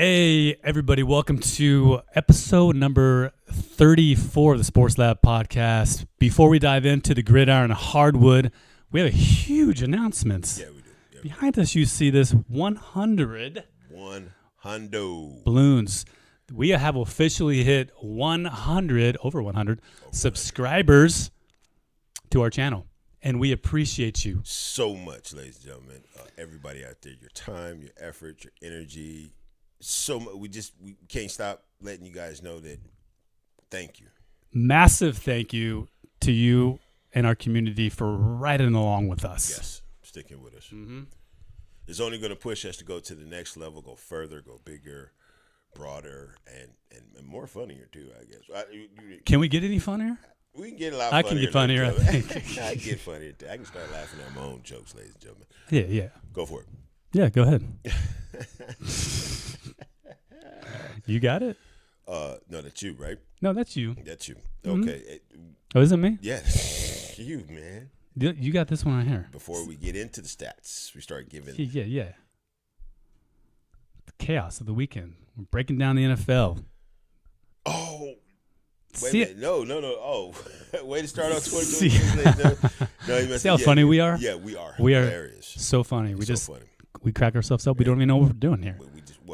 Hey, everybody, welcome to episode number 34 of the Sports Lab podcast. Before we dive into the gridiron hardwood, we have a huge announcement. Yeah, we do. Yeah, Behind us, you see this 100 balloons. We have officially hit over 100 subscribers to our channel, and we appreciate you so much, ladies and gentlemen. Everybody out there, your time, your effort, your energy. So much. We can't stop letting you guys know that. Thank you. Massive thank you to you and our community for riding along with us. Yes, sticking with us. Mm-hmm. It's only going to push us to go to the next level, go further, go bigger, broader, and more funnier too, I guess. Can we get any funnier? We can get a lot funnier. I can get funnier, I think. I can get funnier too. I can start laughing at my own jokes, ladies and gentlemen. Yeah. Go for it. Yeah, go ahead. You got it? No, that's you, right? No, that's you. That's you. Mm-hmm. Okay. Oh, is it me? Yeah, you, man. You got this one right here. Before we get into the stats, we start giving. Yeah. The chaos of the weekend. We're breaking down the NFL. Oh, wait See a minute. No. Oh, way to start off 2022. See how funny we are? Yeah, we are. We are hilarious. so funny. We crack ourselves up. We don't even know what we're doing here.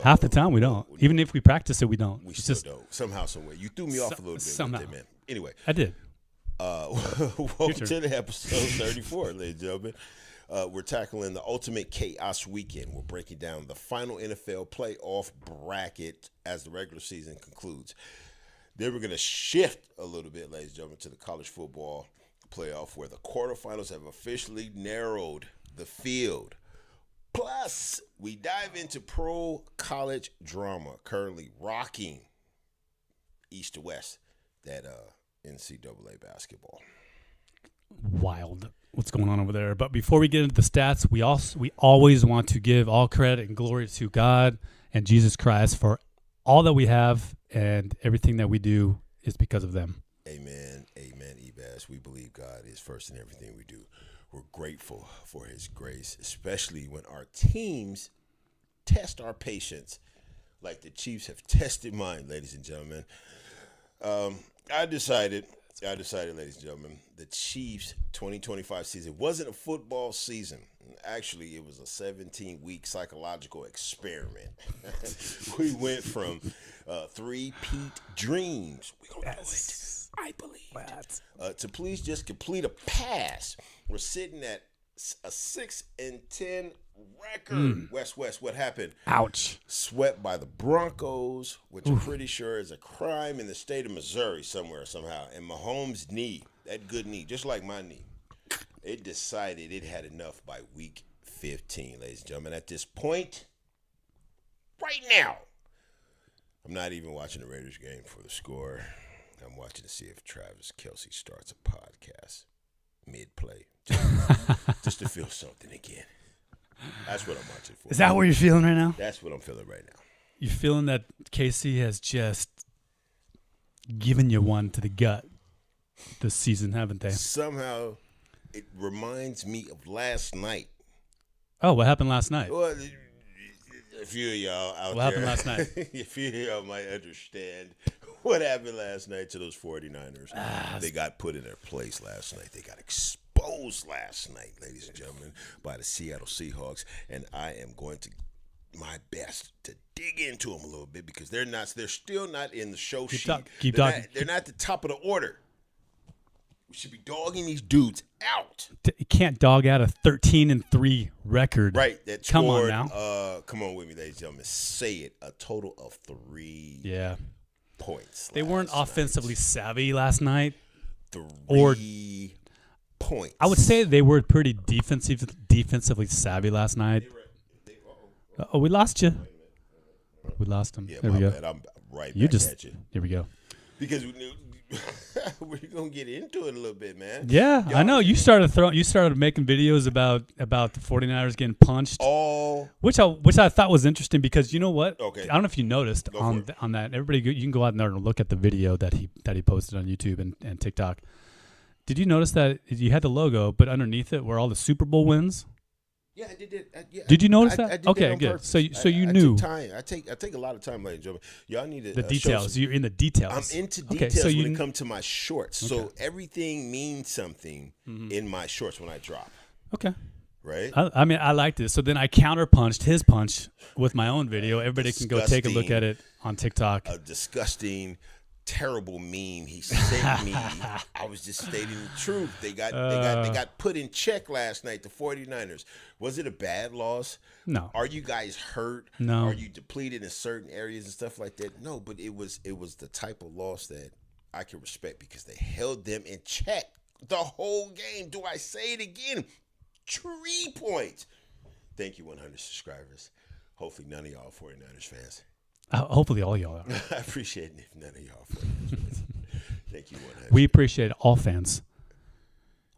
Half the time we don't. Even if we practice it, we don't. We still don't. Somehow, some way. You threw me off a little bit somehow. with it, man. Anyway. I did. Welcome to the episode 34, ladies and gentlemen. We're tackling the ultimate chaos weekend. We're breaking down the final NFL playoff bracket as the regular season concludes. Then we're going to shift a little bit, ladies and gentlemen, to the college football playoff where the quarterfinals have officially narrowed the field. Plus, we dive into pro college drama currently rocking east to west, that NCAA basketball. Wild what's going on over there. But before we get into the stats, we always want to give all credit and glory to God and Jesus Christ for all that we have, and everything that we do is because of them. Amen, Ebaz. We believe God is first in everything we do. We're grateful for his grace, especially when our teams test our patience like the Chiefs have tested mine, ladies and gentlemen. I decided, ladies and gentlemen, the Chiefs 2025 season wasn't a football season. Actually, it was a 17-week psychological experiment. We went from three-peat dreams. We're going to do it. I believe. To please just complete a pass. We're sitting at a 6-10 record. West, what happened? Ouch. Swept by the Broncos, which I'm pretty sure is a crime in the state of Missouri somehow. And Mahomes' knee, that good knee, just like my knee, it decided it had enough by week 15, ladies and gentlemen. At this point, right now, I'm not even watching the Raiders game for the score. I'm watching to see if Travis Kelce starts a podcast mid-play, just to feel something again. That's what I'm watching for. Is that what you're feeling right now? That's what I'm feeling right now. You're feeling that KC has just given you one to the gut this season, haven't they? Somehow, it reminds me of last night. Oh, what happened last night? Well, a few of y'all out there. What happened last night? A few of y'all might understand what happened last night to those 49ers. They got put in their place last night. They got exposed last night, ladies and gentlemen, by the Seattle Seahawks. And I am going to my best to dig into them a little bit because they're still not in the show sheet. Keep talking. They're not at the top of the order. We should be dogging these dudes out. You can't dog out a 13-3 record. Right. That come scored, on now. Come on with me, ladies and gentlemen. Say it. A total of 3 points. They weren't offensively savvy last night. 3 points. I would say they were pretty defensively savvy last night. Oh, we lost you. We lost them. Yeah, there we go. Bad. I'm right back at you. Here we go. Because we're gonna get into it a little bit, man. Yeah, I know. You started making videos about the 49ers getting punched. Which I thought was interesting because you know what? Okay. I don't know if you noticed on that. Everybody, you can go out there and look at the video that he posted on YouTube and TikTok. Did you notice that you had the logo, but underneath it were all the Super Bowl wins? Yeah, I did that. Yeah, Did you notice that? I did Okay, that on good. purpose. So you I knew took time. I take a lot of time, ladies and gentlemen. Y'all need to the show details. some- You're in the I'm details. into Okay, details so when you it comes to my shorts. So everything means something in my shorts when I drop. okay. Right? I mean, I liked it. So then I counterpunched his punch with my own video. Everybody can go take a look at it on TikTok. A disgusting, terrible meme he sent me. I was just stating the truth. They got put in check last night, the 49ers. Was it a bad loss? No. Are you guys hurt? No. Are you depleted in certain areas and stuff like that? No, but it was the type of loss that I can respect because they held them in check the whole game. Do I say it again? 3 points. Thank you, 100 subscribers. Hopefully none of y'all 49ers fans. Hopefully all y'all are. I appreciate it if none of y'all 49ers fans. Thank you, 100. We appreciate all fans.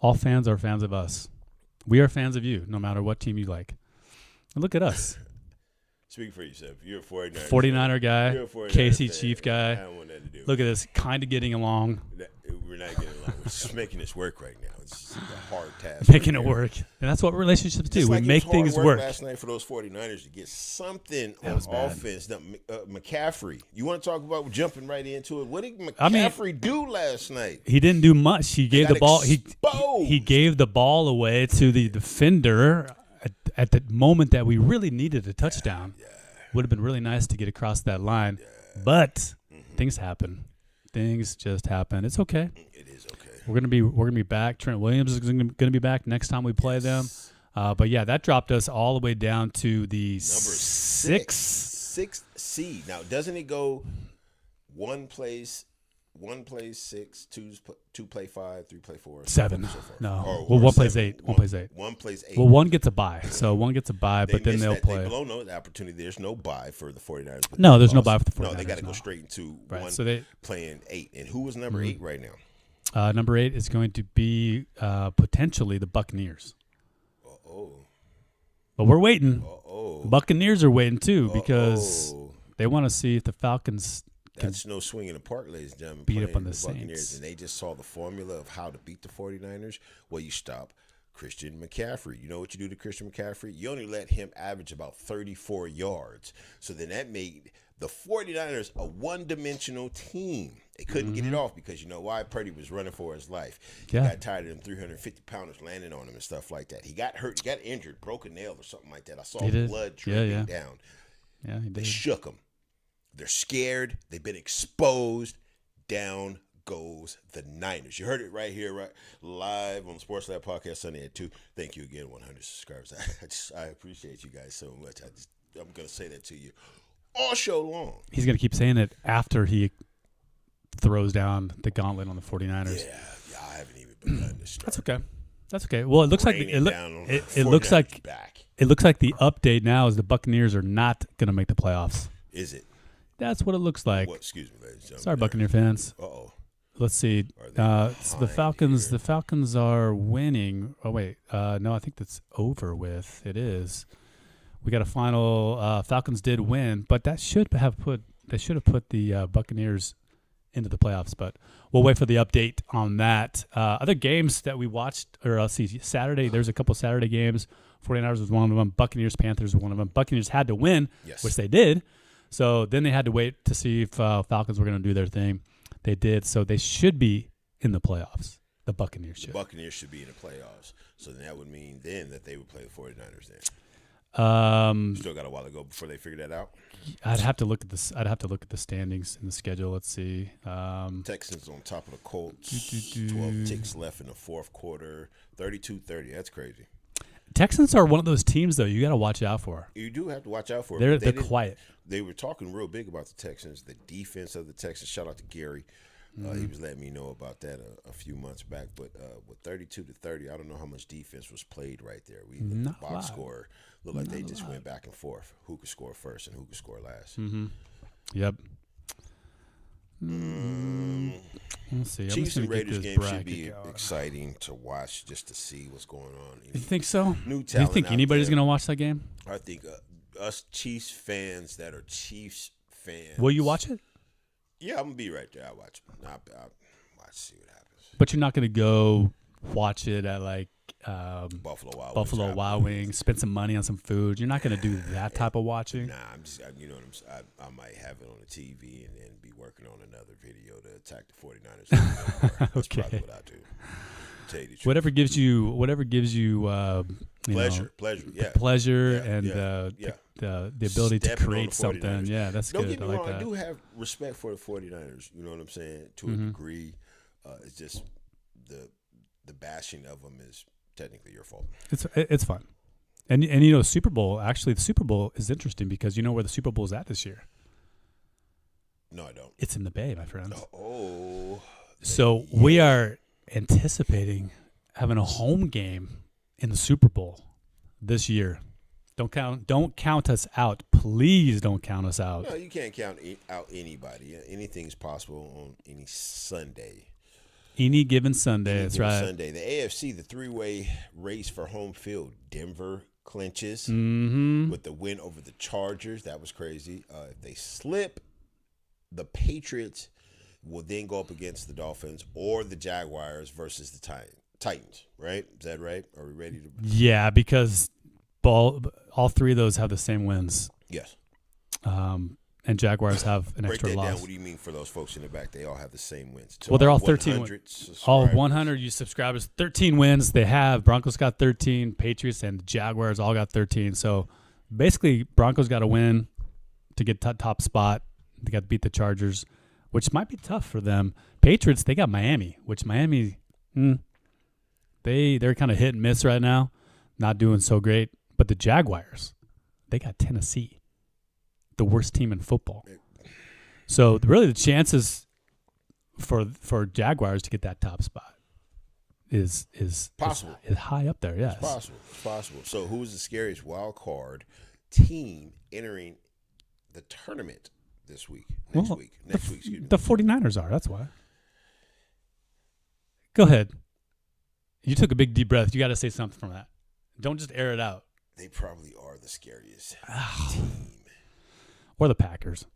All fans are fans of us. We are fans of you, no matter what team you like. And look at us. Speak for yourself. You're a 49er. 49er guy, You're a 49er KC fan. Chief I guy. don't want nothing to do with Look at this, kind of getting along, We're not getting along. We're just making this work right now. It's a hard task. making it right here. work. And that's what relationships do. Just We like it make was hard things work work. last night for those 49ers to get something That on was bad. offense. Now, McCaffrey, you want to talk about jumping right into it? What did McCaffrey do last night? He didn't do much. He gave got the ball. exposed. He gave the ball away to the defender at the moment that we really needed a touchdown. Would have been really nice to get across that line, but things happen. Things just happen. It's okay. It is okay. We're gonna be back. Trent Williams is gonna be back next time we play them. But yeah, that dropped us all the way down to the Number sixth seed. Now, doesn't it go one plays 6, two play 5, 3 play 4, 7. so forth? No. Or Well, one plays 7. 8. One plays 8. One plays 8. Well, one gets a bye. So one gets a bye, They but then missed they'll that. play. They blow no opportunity. There's no bye for the 49ers. but No, they there's no lost. bye for the No, they 49ers, got to go no. straight into Right. one So they playing 8. And who was number 8 right now? number 8 is going to be potentially the Buccaneers. Oh. But we're waiting. Oh. Buccaneers are waiting too because they want to see if the Falcons can. That's no swing in the park, ladies and gentlemen. beat up playing on the Buccaneers, Saints. and they just saw the formula of how to beat the 49ers. Well, you stop Christian McCaffrey. You know what you do to Christian McCaffrey? You only let him average about 34 yards. So then that made the 49ers a one-dimensional team. They couldn't get it off because you know why? Purdy was running for his life. He Yeah. got tired of them 350-pounders landing on him and stuff like that. He got hurt. He got injured, broke a nail or something like that. I saw He did. blood Yeah, dripping yeah. down. Yeah, he They did. shook him. They're scared. They've been exposed. Down goes the Niners. You heard it right here, right live on the Sports Lab Podcast Sunday at 2. Thank you again, 100 subscribers. I appreciate you guys so much. I'm going to say that to you all show long. He's going to keep saying it after he throws down the gauntlet on the 49ers. Yeah, I haven't even begun to start. That's okay. That's okay. Well, it looks like Raining it down on the it looks 49ers like back. it looks like the update now is the Buccaneers are not going to make the playoffs. Is it? That's what it looks like. What? Excuse me, ladies and gentlemen. Sorry, Buccaneer fans. Uh-oh. Let's see. Are they So the behind Falcons. here? The Falcons are winning. Oh wait, no, I think that's over with. It is. We got a final. Falcons did win, but that should have put. They should have put the Buccaneers into the playoffs. But we'll wait for the update on that. Other games that we watched, or let's see, Saturday. There's a couple Saturday games. 49ers was one of them. Buccaneers, Panthers was one of them. Buccaneers had to win, Yes. which they did. So then they had to wait to see if Falcons were going to do their thing. They did. So they should be in the playoffs. The Buccaneers should. Buccaneers should be in the playoffs. So then that would mean then that they would play the 49ers then. Still got a while to go before they figure that out. I'd have to look at this. I'd have to look at the standings in the schedule. Let's see. Texans on top of the Colts. Do. 12 ticks left in the fourth quarter. 32-30. That's crazy. Texans are one of those teams, though, you got to watch out for. You do have to watch out for They're them. quiet. They were talking real big about the Texans, the defense of the Texans. Shout out to Gary. He was letting me know about that a few months back. But with 32-30, I don't know how much defense was played right there. We looked Not at the a box lot. score. Looked like they just went back and forth. Who could score first and who could score last. Yep. Let's see. I'm Chiefs just and gonna get Raiders this game should bracket be going. exciting to watch just to see what's going on. You think so? New Do you talent think out anybody's there. going to watch that game? I think us Chiefs fans that are Chiefs fans. Will you watch it? Yeah, I'm gonna be right there. I watch. I'll watch. See what happens. But you're not going to go watch it at like Buffalo Wild Wings, spend some money on some food. You're not going to do that type of watching. Nah, I'm just, you know what I'm saying? I might have it on the TV and then be working on another video to attack the 49ers. That's probably what I do. Tell you the truth. Whatever gives you pleasure, yeah, pleasure, yeah, and yeah. the ability Stepping to on create the something. 49ers. Yeah, that's Don't good. get me I like wrong. I that. do have respect for the 49ers. You know what I'm saying? To a degree, it's just the bashing of them is technically your fault. It's fun, and you know, Super Bowl. Actually, the Super Bowl is interesting because you know where the Super Bowl is at this year. No, I don't. It's in the Bay, my friends. Oh, so we are anticipating having a home game in the Super Bowl this year. Don't count us out. Please don't count us out. No, you can't count out anybody. Anything's possible on any Sunday. Any given Sunday, that's right. Sunday. The AFC, the three-way race for home field. Denver clinches with the win over the Chargers. That was crazy. If they slip, the Patriots will then go up against the Dolphins or the Jaguars versus the Titans, right? Is that right? Are we ready to? Yeah, because all three of those have the same wins. Yes. And Jaguars have an Break extra that loss. down. What do you mean for those folks in the back? They all have the same wins. Well, they're all 13. All 100 you subscribers, 13 wins. They have Broncos got 13, Patriots and Jaguars all got 13. So basically, Broncos got to win to get top spot. They got to beat the Chargers, which might be tough for them. Patriots, they got Miami, which Miami, they're kind of hit and miss right now, not doing so great. But the Jaguars, they got Tennessee, the worst team in football. So really, the chances for Jaguars to get that top spot is possible. Is high up there. Yes, It's possible. So, who's the scariest wild card team entering the tournament this week? Next week, excuse me. The 49ers are. That's why. Go ahead. You took a big deep breath. You got to say something from that. Don't just air it out. They probably are the scariest team. Or the Packers.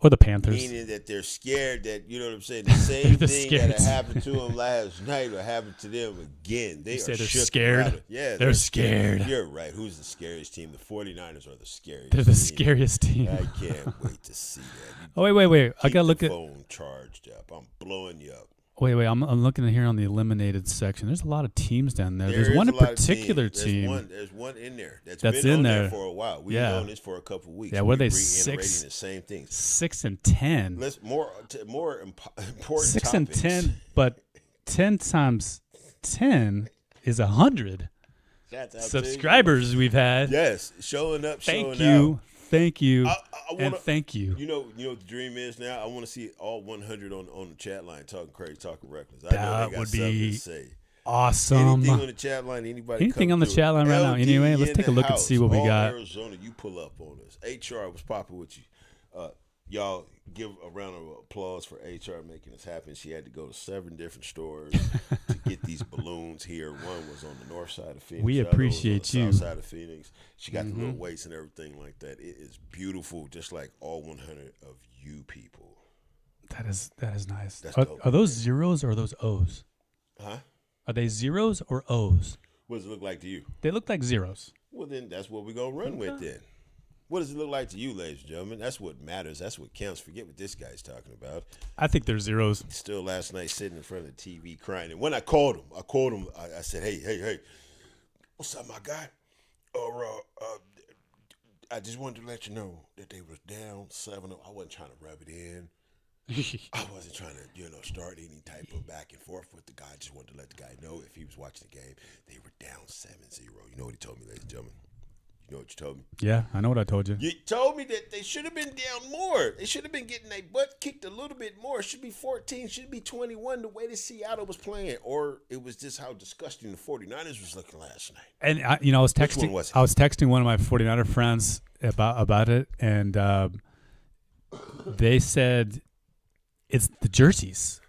Or the Panthers. Meaning that they're scared that, you know what I'm saying, the same the thing that happened to them last night will happen to them again. They they're shook scared. Yeah, they're scared. You're right. Who's the scariest team? The 49ers are the scariest They're the team. scariest team. I can't wait to see that. Oh, wait. I got to look at at phone charged up. I'm blowing you up. Wait. I'm looking here on the eliminated section. There's a lot of teams down there. There's one in particular team. There's one in there that's been in on there for a while. We've known this for a couple of weeks. Yeah, were they reiterating the same things. 6-10. Let's more important. 6 and 10, but 10 times 10 is 100 subscribers we've had. Yes, showing up. Thank Thank you. And thank you. You know what the dream is now? I want to see all 100 on the chat line talking crazy, talking reckless. I know they got would something be to say. Awesome. Anything on the chat line? Anything on the chat line right now? Anyway, let's take a look and see what we got. Arizona, you pull up on us. HR was popping with you. Y'all give a round of applause for HR making this happen. She had to go to 7 different stores to get these balloons here. One was on the north side of Phoenix. We appreciate the you. South side of Phoenix. She got the little weights and everything like that. It is beautiful, just like all 100 of you people. That is nice. Dope. Are those zeros or are those O's? Huh? Are they zeros or O's? What does it look like to you? They look like zeros. Well, then that's what we're going to run with then. What does it look like to you, ladies and gentlemen? That's what matters. That's what counts. Forget what this guy's talking about. I think they're zeros. Still last night sitting in front of the TV crying. And when I called him, I said, hey, what's up, my guy? I just wanted to let you know that they was down 7-0. I wasn't trying to rub it in. I wasn't trying to, start any type of back and forth with the guy. I just wanted to let the guy know if he was watching the game, they were down 7-0. You know what he told me, ladies and gentlemen? You know what you told me? Yeah, I know what I told you. You told me that they should have been down more. They should have been getting their butt kicked a little bit more. It should be 14, should be 21 the way that Seattle was playing. Or it was just how disgusting the 49ers was looking last night. And I was texting. Which one was it? I was texting one of my 49er friends about it, and they said it's the jerseys.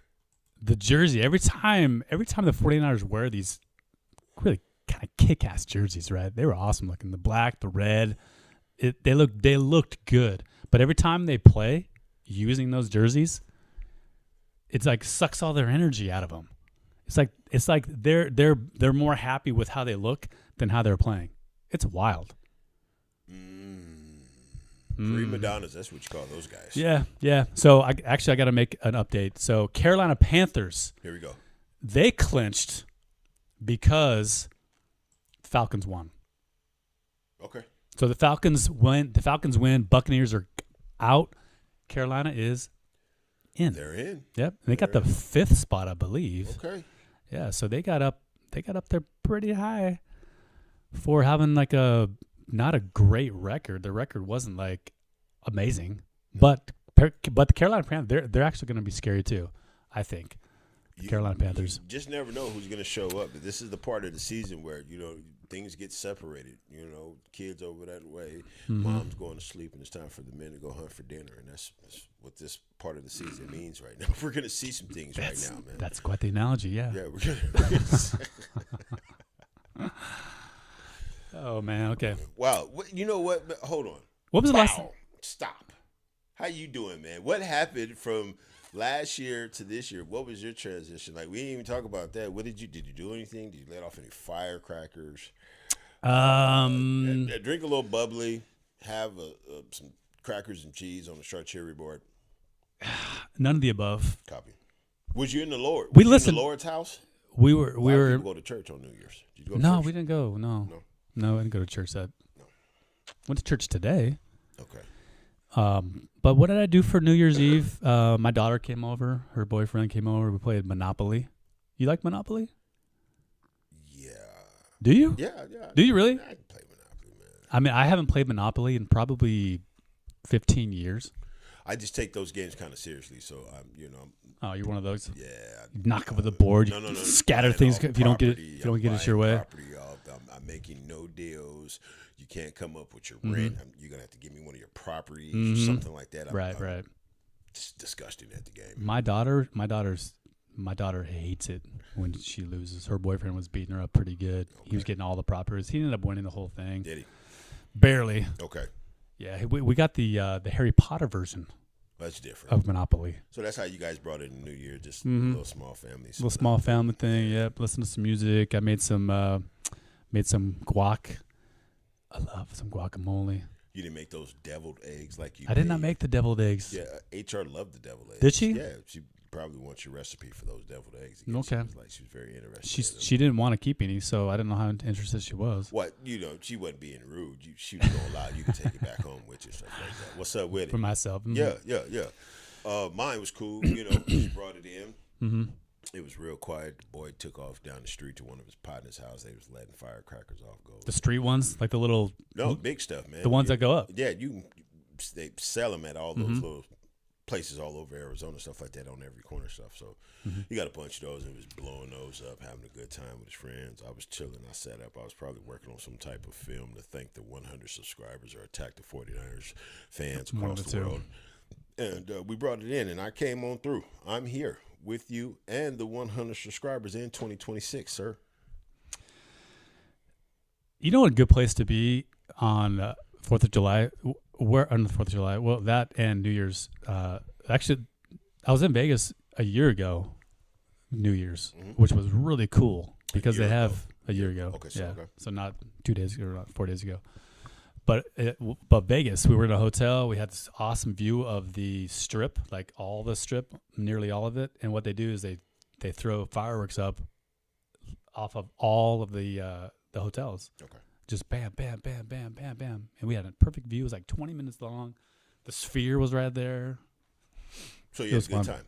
The jersey. Every time the 49ers wear these really kind of kick-ass jerseys, right? They were awesome looking. The black, the red, they looked good. But every time they play using those jerseys, it's like sucks all their energy out of them. It's like they're more happy with how they look than how they're playing. It's wild. Prima donnas, that's what you call those guys. Yeah. So I got to make an update. So Carolina Panthers, Here we go. they clinched because Falcons won. Okay. So the Falcons win. Buccaneers are out. Carolina is in. They're in. Yep. And they got the 5th spot, I believe. Okay. Yeah. So they got up there pretty high for having like not a great record. The record wasn't like amazing, but the Carolina Panthers, they're actually going to be scary too, I think. Carolina Panthers. You just never know who's going to show up. But this is the part of the season where, things get separated. Kids over that way, mom's going to sleep, and it's time for the men to go hunt for dinner. And that's what this part of the season means right now. We're going to see some things right now, man. That's quite the analogy, yeah. Yeah, we're going to Oh, man, okay. Wow. You know what? Hold on. What was the last? Stop. How you doing, man? What happened from last year to this year? What was your transition? Like, we didn't even talk about that. Did you do anything? Did you let off any firecrackers? Drink a little bubbly. Have some crackers and cheese on the charcuterie board. None of the above. Copy. Was you in the Lord? We Was you listened. in the Lord's house. We were. People go to church on New Year's. Did you go to No, church? we didn't go. No, I didn't go to church. Went to church today. Okay. But what did I do for New Year's Eve? My daughter came over. Her boyfriend came over. We played Monopoly. You like Monopoly? Yeah. Do you? Yeah. Do you really? I can play Monopoly, man. I mean, I haven't played Monopoly in probably 15 years. I just take those games kind of seriously, so Oh, you're one of those. yeah. Knock over the board. No. Scatter Buying things off if you don't get it. property. If you don't get it I'm your way. buying property off. I'm making no deals. You can't come up with your rent. You're gonna have to give me one of your properties or something like that. Right. It's disgusting at the game. My daughter hates it when she loses. Her boyfriend was beating her up pretty good. He was getting all the properties. He ended up winning the whole thing. Did he? Barely. Okay. Yeah, we got the Harry Potter version That's different. of Monopoly. So that's how you guys brought it in New Year, just a little small family. Little small family thing. Yep. Listen to some music. I made some guac. I love some guacamole. You didn't make those deviled eggs like you I did made. not make the deviled eggs. Yeah, HR loved the deviled eggs. Did she? Yeah, she probably wants your recipe for those deviled eggs. Again. Okay. She was very interested. She didn't want to keep any, so I didn't know how interested she was. What? She wasn't being rude. She was going to allow you to take it back home with you, stuff like that. What's up with it? For myself. Yeah. Mine was cool. She brought it in. Mm-hmm. It was real quiet. The boy took off down the street to one of his partner's house. They was letting firecrackers off go. The street ones, like the little. No, big stuff, man. The ones that go up. Yeah, they sell them at all those little places all over Arizona, stuff like that, on every corner stuff. So you got a bunch of those, and he was blowing those up, having a good time with his friends. I was chilling. I sat up. I was probably working on some type of film to thank the 100 subscribers or attack the 49ers fans across the world. And we brought it in, and I came on through. I'm here with you and the 100 subscribers in 2026, sir. You know what a good place to be on 4th of July? Where on the 4th of July? Well, that and New Year's. Actually, I was in Vegas a year ago, New Year's, which was really cool because they have a year ago. Okay, so, okay. So not 2 days ago, or not 4 days ago. But Vegas, we were in a hotel. We had this awesome view of the Strip, like all the Strip, nearly all of it. And what they do is they throw fireworks up off of all of the hotels. Okay. Just bam, bam, bam, bam, bam, bam. And we had a perfect view. It was like 20 minutes long. The Sphere was right there. So you had a good time.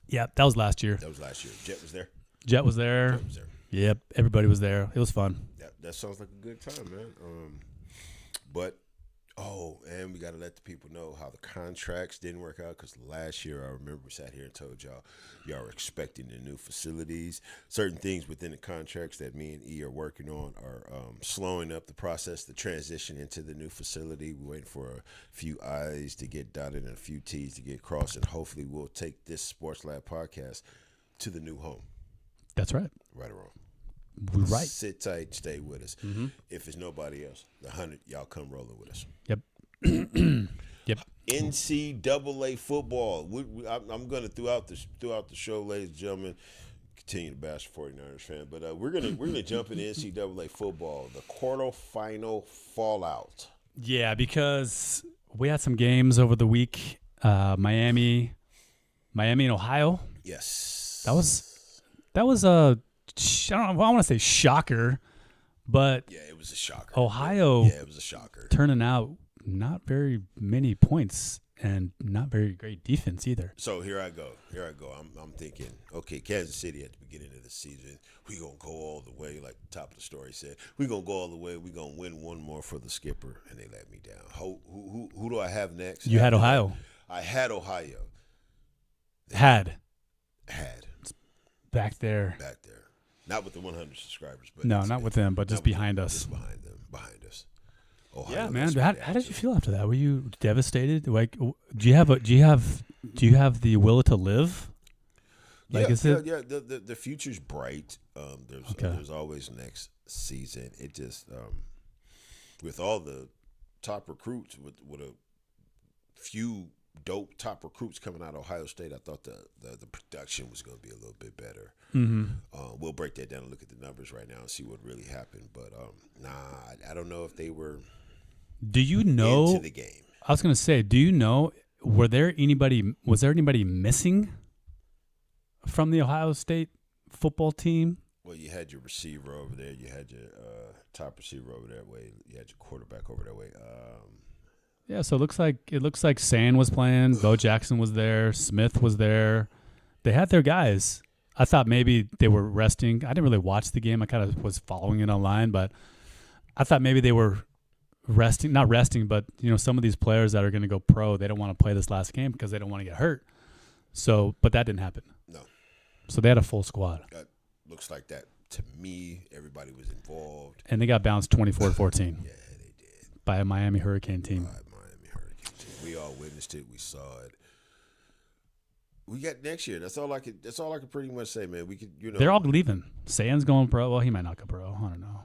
Yeah, that was last year. That was last year. Jet was there? Jet was there. Yep, everybody was there. It was fun. That sounds like a good time, man. And we got to let the people know how the contracts didn't work out, because last year I remember we sat here and told y'all were expecting the new facilities. Certain things within the contracts that me and E are working on are slowing up the process, the transition into the new facility. We're waiting for a few I's to get dotted and a few T's to get crossed, and hopefully we'll take this Sports Lab podcast to the new home. That's right. Right or wrong. We're right. Sit tight, stay with us. If it's nobody else, the 100, y'all come rolling with us. Yep. Yep. NCAA football. I'm going to throughout the show, ladies and gentlemen, continue to bash the 49ers fan, but we're gonna jump into NCAA football, the quarterfinal fallout. Yeah, because we had some games over the week. Miami and Ohio. Yes, That was a I don't know, I want to say shocker, but yeah, it was a shocker. Ohio, yeah, it was a shocker. Turning out not very many points and not very great defense either. So here I go. I'm thinking, okay, Kansas City at the beginning of the season, we gonna go all the way, like the top of the story said. We gonna go all the way. We gonna win one more for the skipper, and they let me down. Who do I have next? You had Ohio. I had Ohio. Had back there. Not with the 100 subscribers, but no, not with them, but just behind us. Just behind us. Ohio, yeah, man. How did you feel after that? Were you devastated? Like, do you have the will to live? Like, the future's bright. There's always next season. It just with all the top recruits, with a few dope top recruits coming out of Ohio State, I thought the production was going to be a little bit better. Mm-hmm. We'll break that down and look at the numbers right now and see what really happened. But I don't know if they were. Do you know into the game? I was going to say, do you know was there anybody missing from the Ohio State football team? Well, you had your receiver over there. You had your top receiver over that way. You had your quarterback over that way. Yeah, so it looks like Sand was playing, Bo Jackson was there, Smith was there. They had their guys. I thought maybe they were resting. I didn't really watch the game. I kind of was following it online, but I thought maybe they were not resting, but some of these players that are going to go pro, they don't want to play this last game because they don't want to get hurt. So, but that didn't happen. No. So they had a full squad. That looks like that to me. Everybody was involved. And they got bounced 24-14. Yeah, they did. By a Miami Hurricane team. We all witnessed it. We saw it. We got next year. That's all I could pretty much say, man. We could, They're all leaving. Sand's going pro. Well, he might not go pro. I don't know.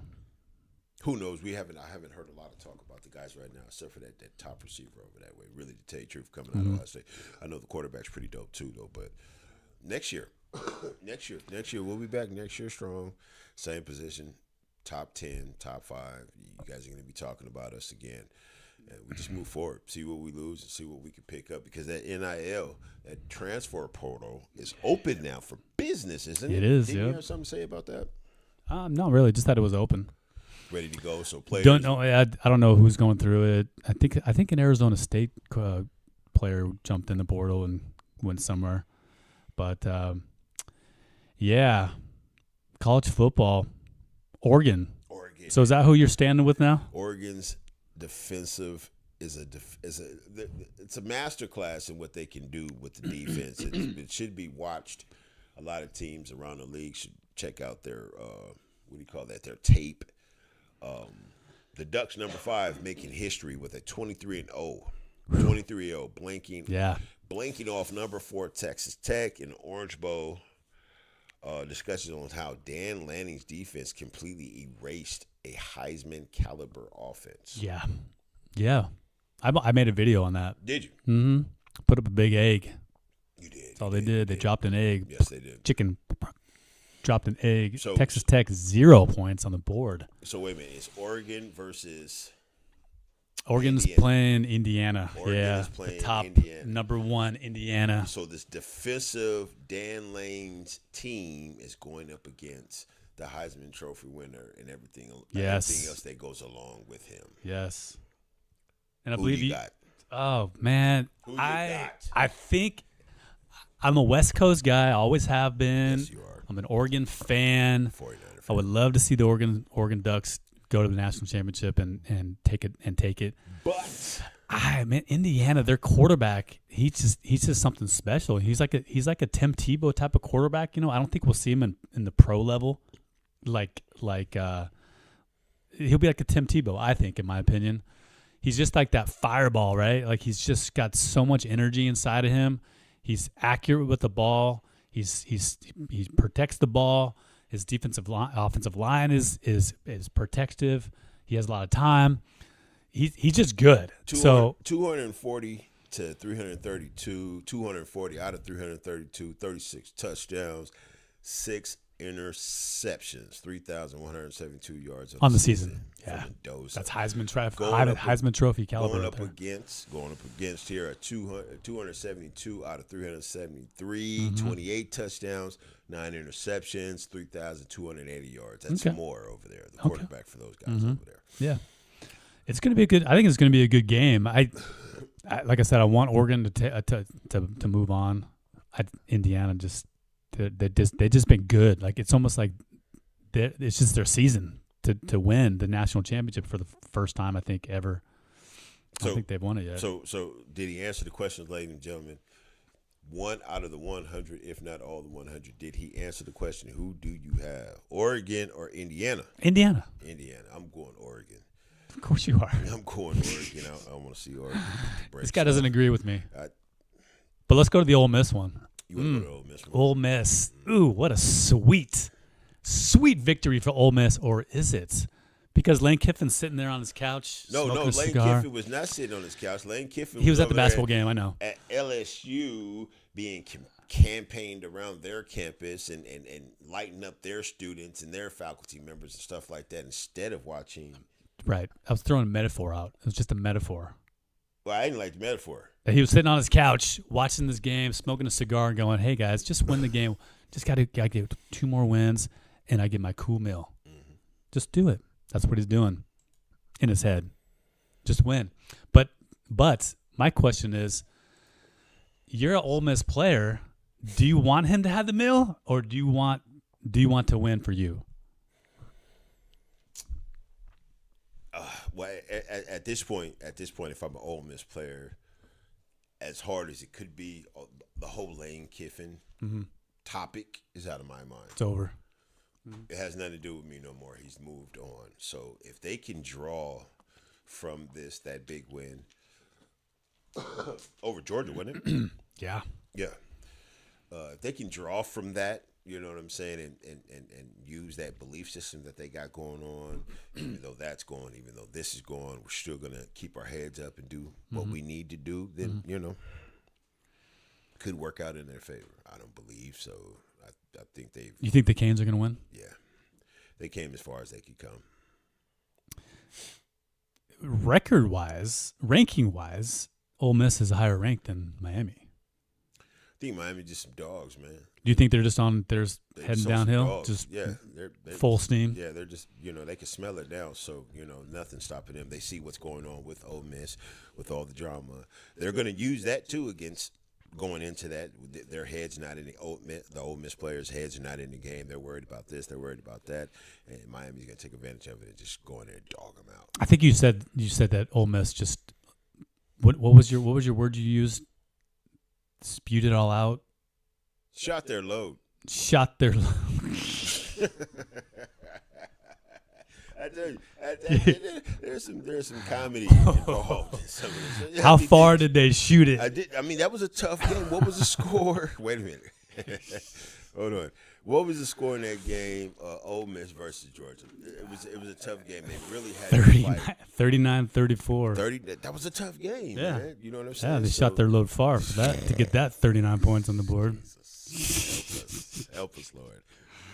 Who knows? I haven't heard a lot of talk about the guys right now, except for that top receiver over that way. Really, to tell you the truth, coming out of Ohio State. I know the quarterback's pretty dope too, though. But next year, we'll be back next year strong. Same position, top 10, top 5. You guys are going to be talking about us again. And we just move forward, see what we lose, and see what we can pick up. Because that NIL, that transfer portal, is open now for business, isn't it? It is. Didn't you have something to say about that? Not really. Just that it was open. Ready to go. So players. Don't know. I don't know who's going through it. I think an Arizona State player jumped in the portal and went somewhere. But yeah, college football, Oregon. So is that who you're standing with now? Oregon's defensive it's a masterclass in what they can do with the defense. It should be watched. A lot of teams around the league should check out their their tape. The Ducks, number 5, making history with a 23-0, blanking off number 4 Texas Tech in the Orange Bowl. Discussions on how Dan Lanning's defense completely erased a Heisman caliber offense. Yeah. I made a video on that. Did you? Mm-hmm. Put up a big egg. You did. That's all they did. They dropped an egg. Yes, they did. Chicken dropped an egg. So, Texas Tech 0 points on the board. So wait a minute. It's Oregon versus Oregon's Indiana. Playing Indiana. Oregon is playing the top Indiana. number 1 Indiana. So this defensive Dan Lane's team is going up against the Heisman Trophy winner and everything else that goes along with him. Yes. And I Who believe you got? Oh man, Who you got? I think I'm a West Coast guy. I always have been. Yes, you are. I'm an Oregon fan. 49er fan. I would love to see the Oregon Ducks go to the national championship and take it. But Indiana, their quarterback, he's just something special. He's like a Tim Tebow type of quarterback. I don't think we'll see him in the pro level. Like he'll be like a Tim Tebow, I think, in my opinion. He's just like that fireball, right? Like he's just got so much energy inside of him. He's accurate with the ball. He protects the ball. His offensive line is protective. He has a lot of time. He's just good. 240 to 332, 240 out of 332, 36 touchdowns, 6 interceptions, 3,172 yards on the season. Yeah, from Mendoza. that's Heisman Trophy caliber. Going up against here a 272 out of 373, 28 touchdowns, 9 interceptions, 3,280 yards. That's more over there. The quarterback for those guys over there. Yeah, it's going to be a good. I think it's going to be a good game. I like I said, I want Oregon to move on. Indiana they just been good. Like it's almost like it's just their season to win the national championship for the first time I think ever. I don't think they've won it yet. So did he answer the question, ladies and gentlemen? 1 out of the 100, if not all the 100, did he answer the question? Who do you have, Oregon or Indiana? Indiana. I'm going Oregon. Of course you are. I'm going Oregon. I want to see Oregon. This guy doesn't agree with me. But let's go to the Ole Miss one. You want to go to Ole Miss? Ole Miss. Ooh, what a sweet victory for Ole Miss, or is it? Because Lane Kiffin's sitting there on his couch. No, Lane Kiffin was not sitting on his couch. Lane Kiffin was at the basketball game, I know. At LSU being campaigned around their campus and lighting up their students and their faculty members and stuff like that instead of watching. Right. I was throwing a metaphor out. It was just a metaphor. Well, I didn't like the metaphor. He was sitting on his couch watching this game, smoking a cigar and going, hey, guys, just win the game. Just got to get 2 more wins, and I get my cool meal. Mm-hmm. Just do it. That's what he's doing in his head. Just win. But my question is, you're an Ole Miss player. Do you want him to have the meal, or do you want to win for you? Well, at this point, if I'm an Ole Miss player, as hard as it could be, the whole Lane Kiffin topic is out of my mind. It's over. It has nothing to do with me no more. He's moved on. So if they can draw from that big win over Georgia, wasn't it? Yeah. Yeah. If they can draw from that, you know what I'm saying, and use that belief system that they got going on, even though that's going, even though this is going, we're still going to keep our heads up and do what we need to do, then, could work out in their favor. I don't believe so. I think they've... You think the Canes are going to win? Yeah. They came as far as they could come. Record-wise, ranking-wise, Ole Miss is a higher rank than Miami. I think Miami just some dogs, man. Do you think they're just heading downhill? Just they're full steam? Yeah, they're just, they can smell it now. So, nothing's stopping them. They see what's going on with Ole Miss, with all the drama. They're going to use that, too, against going into that. Their heads not in the Ole Miss players' heads are not in the game. They're worried about this. They're worried about that. And Miami's going to take advantage of it and just go in there and dog them out. I think you said that Ole Miss just what was your word you used? Spewed it all out. Shot their load. I tell you, there's some comedy involved in some of this. How far did they shoot it? I mean, that was a tough game. What was the score? Wait a minute. Hold on. What was the score in that game? Ole Miss versus Georgia. It was a tough game. They really had 39-34. 30. That was a tough game. Yeah, man. You know what I'm saying? Yeah, they shot their load far for that to get that 39 points on the board. Help us, Lord.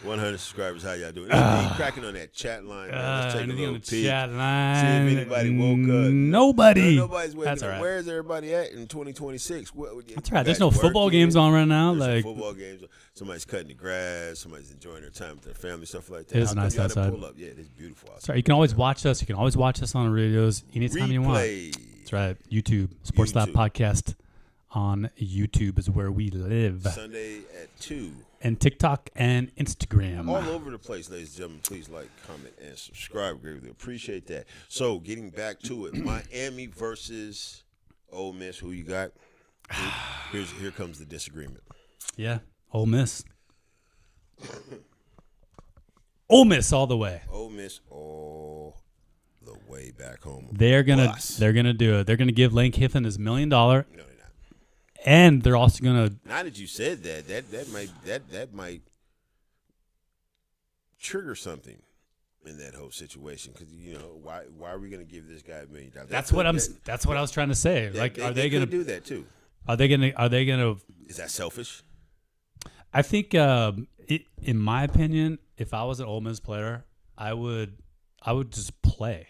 100 subscribers, how y'all doing? Anything cracking on that chat line, man? Let's take a little peek. Chat line. See if anybody woke up. Nobody. Nobody's waking That's up. all right. Where is everybody at in 2026? That's right. There's no football games on right now. There's like football games. Somebody's cutting the grass. Somebody's enjoying their time with their family, stuff like that. It is nice outside. Pull up? Yeah, it is beautiful outside. That's right. You can always watch us. You can always watch us on the radios anytime you want. That's right. YouTube. Sports Lab Podcast on YouTube is where we live. Sunday at 2. And TikTok and Instagram. All over the place, ladies and gentlemen. Please like, comment, and subscribe. Greatly appreciate that. So, getting back to it, Miami versus Ole Miss. Who you got? Here comes the disagreement. Yeah, Ole Miss. Ole Miss all the way. Ole Miss all the way back home. They're gonna do it. They're gonna give Lane Kiffin his $1 million. No, they're not. And they're also gonna. Now that you said that might trigger something in that whole situation, because why are we gonna give this guy $1 million? That's what I was trying to say. Are they gonna do that too? Are they gonna? Is that selfish? I think In my opinion, if I was an Ole Miss player, I would just play.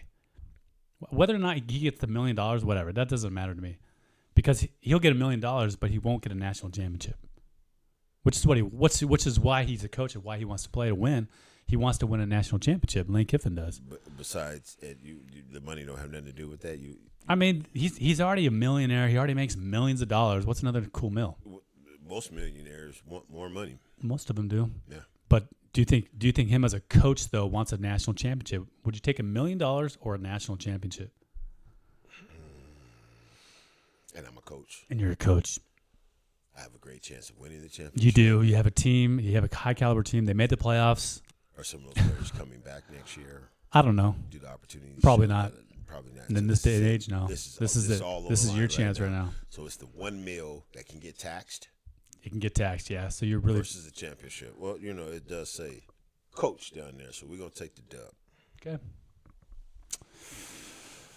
Whether or not he gets the $1 million, whatever, that doesn't matter to me, because he'll get $1 million, but he won't get a national championship. Which is why he's a coach and why he wants to play to win. He wants to win a national championship. Lane Kiffin does. But besides, the money don't have nothing to do with that. I mean, he's already a millionaire. He already makes millions of dollars. What's another cool mill? Most millionaires want more money. Most of them do. Yeah. But do you think him as a coach though wants a national championship? Would you take $1 million or a national championship? And I'm a coach. And you're a coach. I have a great chance of winning the championship. You do. You have a team. You have a high caliber team. They made the playoffs. Are some of those players coming back next year? I don't know. Do the opportunities? Probably not. Probably not. And in this day and age, no. This is it. This is your chance right now. So it's the $1 million that can get taxed. It can get taxed, yeah. So you're really versus the championship. Well, it does say coach down there, so we're gonna take the dub. Okay.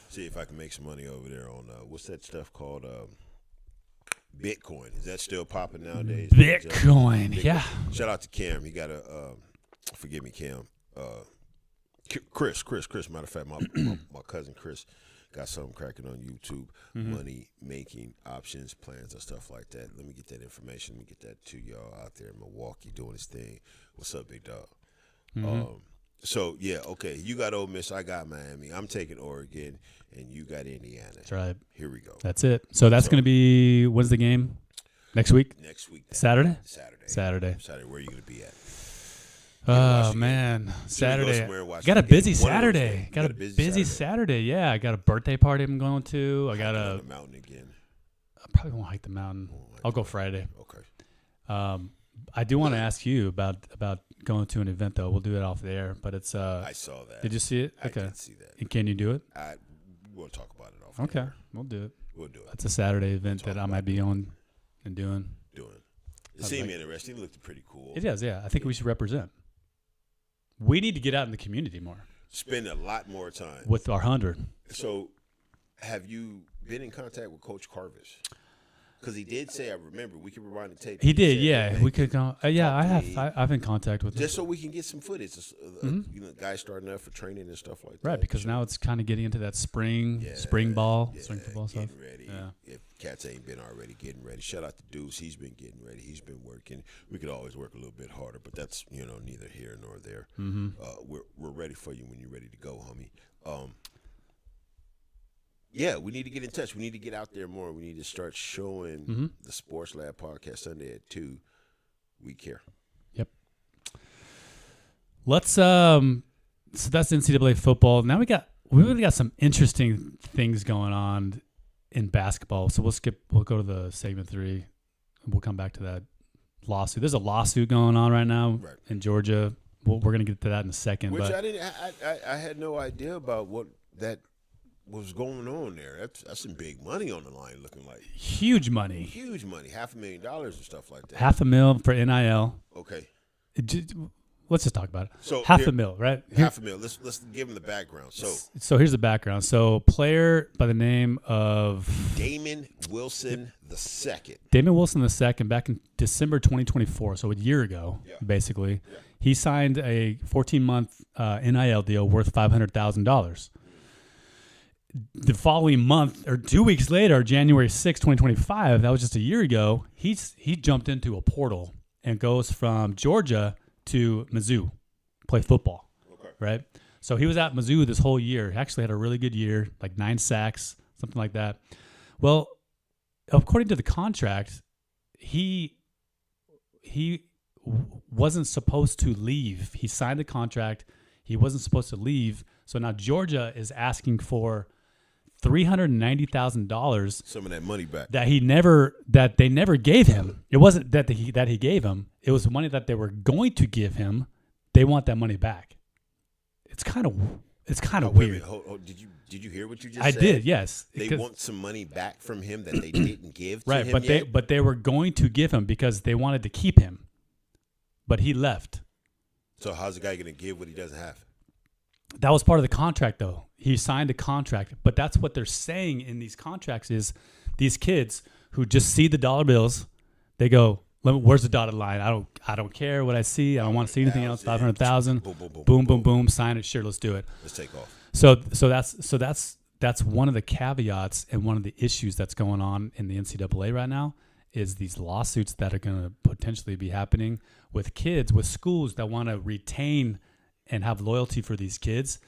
See if I can make some money over there on what's that stuff called? Bitcoin. Is that still popping nowadays? Bitcoin, yeah. Shout out to Cam. He got forgive me, Cam. Chris. Matter of fact, my cousin Chris got something cracking on YouTube. Money making options, plans, and stuff like that. Let me get that information. Let me get that to y'all out there in Milwaukee doing his thing. What's up, big dog? So yeah, okay. You got Ole Miss. I got Miami. I'm taking Oregon, and you got Indiana. That's right. Here we go. That's it. So that's going to be, when's the game? Next week? Next week. Saturday. Saturday. Where are you going to be at? Oh man, Saturday. Got a busy Saturday. Got a busy Saturday. Yeah, I got a birthday party I'm going to. I got a mountain again. I probably won't hike the mountain. I'll go Friday. Okay. I do want to ask you about going to an event though. We'll do it off the air, but it's. I saw that. Did you see it? Okay. I did see that. And can you do it? We'll talk about it off. Okay, the air. We'll do it. We'll do it. It's a Saturday event that I might be on and doing. It seemed interesting. It looked pretty cool. It does, yeah. I think we should represent. We need to get out in the community more. Spend a lot more time. With our 100. So, have you been in contact with Coach Carvis? Because he did say, I remember, we can rewind the tape. He did, yeah. We could go. Yeah, I have. I've in contact with him. Just so we can get some footage. Guys starting up for training and stuff like that. Right, because now it's kind of getting into that spring ball, spring football stuff. Getting ready. Yeah. If cats ain't been already getting ready. Shout out to Deuce. He's been getting ready. He's been working. We could always work a little bit harder, but that's, neither here nor there. We're ready for you when you're ready to go, homie. Yeah, we need to get in touch. We need to get out there more. We need to start showing the Sports Lab podcast Sunday at 2. We care. Yep. Let's so that's NCAA football. Now we really got some interesting things going on in basketball. So we'll go to the segment 3. We'll come back to that lawsuit. There's a lawsuit going on right now in Georgia. We're going to get to that in a second. Which I had no idea about what that was going on there. That's some big money on the line, looking like. Huge money. $500,000 and stuff like that. $500,000 for NIL. Okay. Let's just talk about it. So $500,000, right? $500,000. Let's give him the background. So here's the background. So player by the name of Damon Wilson II. Damon Wilson II, back in December 2024, so a year ago, basically, he signed a 14-month NIL deal worth $500,000. The following month, or 2 weeks later, January 6, 2025, that was just a year ago, he jumped into a portal and goes from Georgia to Mizzou, play football, right? So he was at Mizzou this whole year. He actually had a really good year, like 9 sacks, something like that. Well, according to the contract, he wasn't supposed to leave. He signed the contract. He wasn't supposed to leave. So now Georgia is asking for $390,000. Some of that money back that they never gave him. It wasn't that he gave him. It was money that they were going to give him. They want that money back. It's kind of weird. Did you hear what you just said? I did. Yes. They want some money back from him that they didn't give to him. Right, but they were going to give him because they wanted to keep him. But he left. So how's the guy going to give what he doesn't have? That was part of the contract, though. He signed a contract. But that's what they're saying in these contracts is these kids who just see the dollar bills, they go, Where's the dotted line? I don't care what I see. I don't want to see anything else. 500,000. Boom, boom, boom, Boom, boom, boom. Sign it. Sure, let's do it. Let's take off. So that's one of the caveats and one of the issues that's going on in the NCAA right now is these lawsuits that are going to potentially be happening with kids, with schools that want to retain and have loyalty for these kids.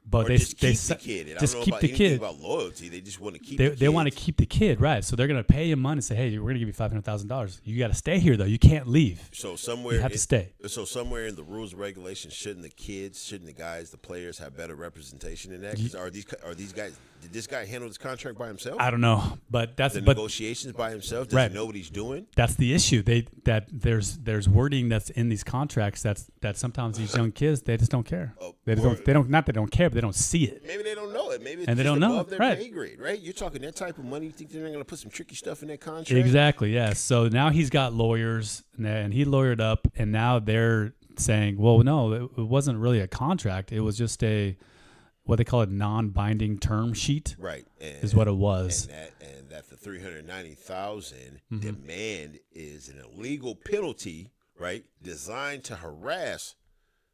But Or just keep the kid. And just I don't know keep about the anything kid. about loyalty. They just want to keep. They want to keep the kid, right? So they're going to pay him money and say, "Hey, we're going to give you $500,000. You got to stay here, though. You can't leave. So somewhere You have to stay." So somewhere in the rules and regulations, shouldn't the guys, the players, have better representation in that? 'Cause are these guys? Did this guy handle this contract by himself? I don't know, but that's the but negotiations by himself. Does Right. he know what he's doing? that's the issue. There's wording that's in these contracts that sometimes these young kids they just don't care. They don't care, but they don't see it. Maybe they don't know it. Maybe it's And they just don't know above it, their right. pay grade, right? You're talking that type of money. You think they're not going to put some tricky stuff in that contract? Exactly. Yeah. So now he's got lawyers, and he lawyered up, and now they're saying, "Well, no, it wasn't really a contract. It was just what they call a non-binding term sheet." Right. Is what it was. And that the $390,000 demand is an illegal penalty, right? Designed to harass